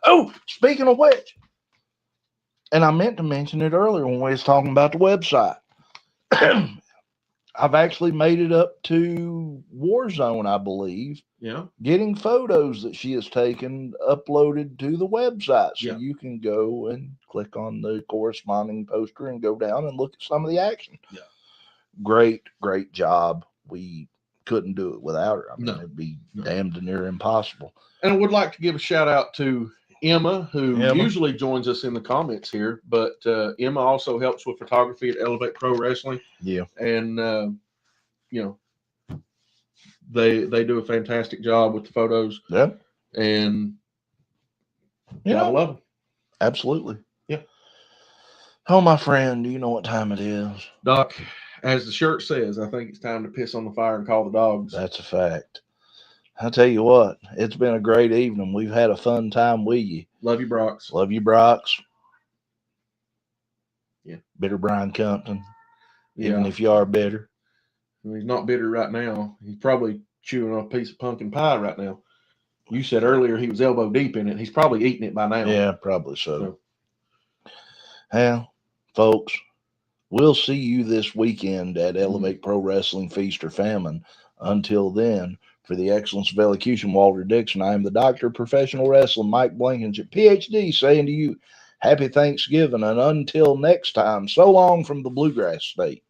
Oh, speaking of which, and I meant to mention it earlier when we was talking about the website. I've actually made it up to Warzone, I believe. Yeah. Getting photos that she has taken uploaded to the website. So Yeah. you can go and click on the corresponding poster and go down and look at some of the action. Yeah. Great, great job. We couldn't do it without her. I mean, No. it'd be damned near impossible. And I would like to give a shout out to Emma, who usually joins us in the comments here, but Emma also helps with photography at Elevate Pro Wrestling. Yeah. And, you know, they do a fantastic job with the photos. Yeah. And Yeah. I love them. Absolutely. Yeah. Oh, my friend, do you know what time it is? Doc, as the shirt says, I think it's time to piss on the fire and call the dogs. That's a fact. I'll tell you what, it's been a great evening. We've had a fun time with you. Love you, Brox. Love you, Brox. Yeah. Bitter Brian Compton. Yeah. Even if you are bitter. He's not bitter right now. He's probably chewing on a piece of pumpkin pie right now. You said earlier he was elbow deep in it. He's probably eating it by now. Yeah, probably so. Well, folks, we'll see you this weekend at Elevate Pro Wrestling Feast or Famine. Until then, for the excellence of elocution, Walter Dixon, I am the Doctor of Professional Wrestling, Mike Blankenship, PhD, saying to you, happy Thanksgiving, and until next time, so long from the Bluegrass State.